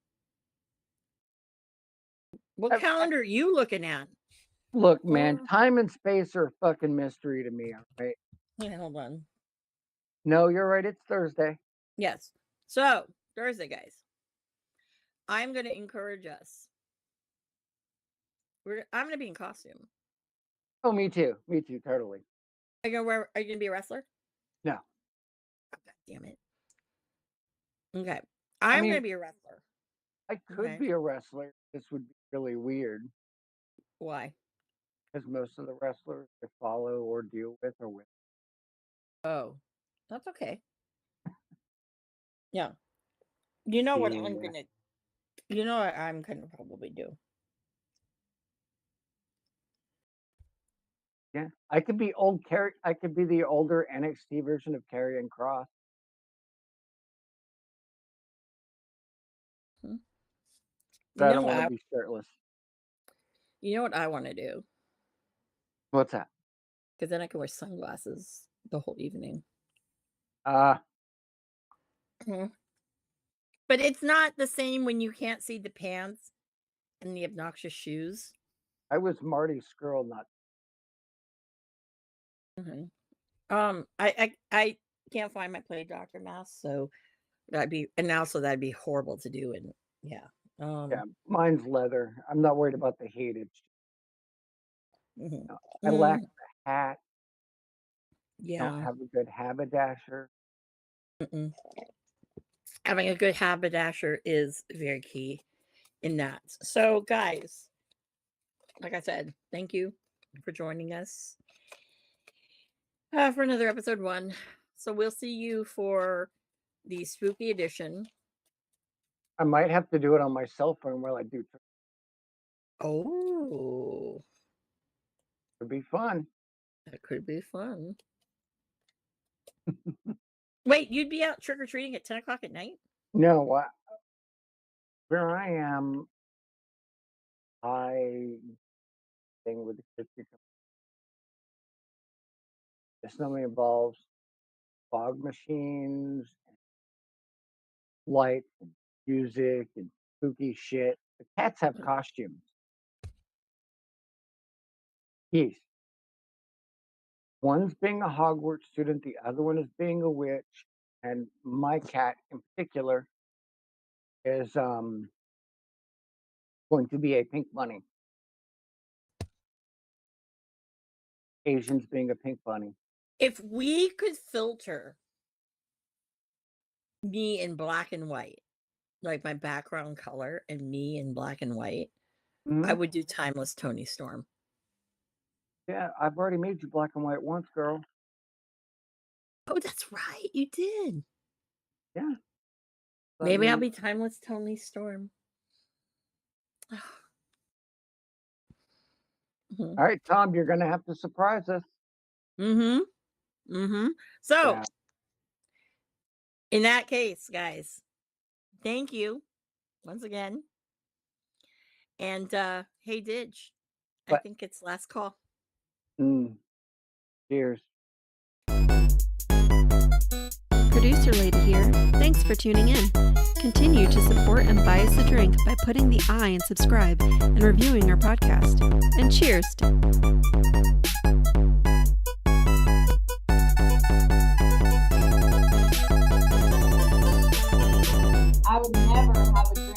What I, calendar are you looking at? look, man, Oh, time and space are a fucking mystery to me. All right. yeah, hold on. No, you're right. It's Thursday. Yes. So, Thursday, guys, I'm going to encourage us I'm gonna be in costume. Oh, me too. Me too. Totally. Are you gonna be a wrestler? No, Oh, God damn it. Okay. I I'm gonna mean, be a wrestler. I could Okay. be a wrestler. This would be really weird Why? because most of the wrestlers I follow or deal with are women. Oh, that's okay. Yeah. You know what I'm Yeah. gonna you know what I'm gonna probably do? Yeah. I could be old Carrie. I could be the older NXT version of Karrion Cross, Hmm? You but I know don't what want to I be shirtless. you know what I wanna do? What's that? Because then I can wear sunglasses the whole evening. Uh, Mhm. But it's not the same when you can't see the pants and the obnoxious shoes. I was Marty Skrull, not Mhm. I can't find my play doctor mask, so that'd be horrible to do, and yeah. yeah. Um, Mine's leather. I'm not worried about the heat. It's mhm. I lack Mm, the hat. Don't yeah. have a good haberdasher. Mm-mm. Having a good haberdasher is very key in that. So, guys, like I said, thank you for joining us for another episode 1. So we'll see you for the spooky edition. I might have to do it on my cell phone while I do. Oh, It'd be fun. that could be fun. Wait, you'd be out trick or treating at 10 o'clock at night? No, where I am, I thing with the kids. This normally involves fog machines, lights, and music, and spooky shit. The cats have costumes. Yes. One's being a Hogwarts student, the other one is being a witch, and my cat in particular is going to be a pink bunny. Asians being a pink bunny. If we could filter me in black and white, like my background color and me in black and white, I Mhm. would do Timeless Tony Storm. Yeah, I've already made you black and white once, girl. Oh, that's right, you did. Yeah. I Maybe I'll mean, be Timeless Tony Storm. Mhm. all right, Tom, you're gonna have to surprise us. Mhm. Mhm. So, Yeah. in that case, guys, thank you once again. And hey Didge, I But think it's last call. mm, cheers. Producer Lady here. Thanks for tuning in. Continue to support and buy us a drink by putting the I in subscribe and reviewing our podcast. And cheers. I would never have a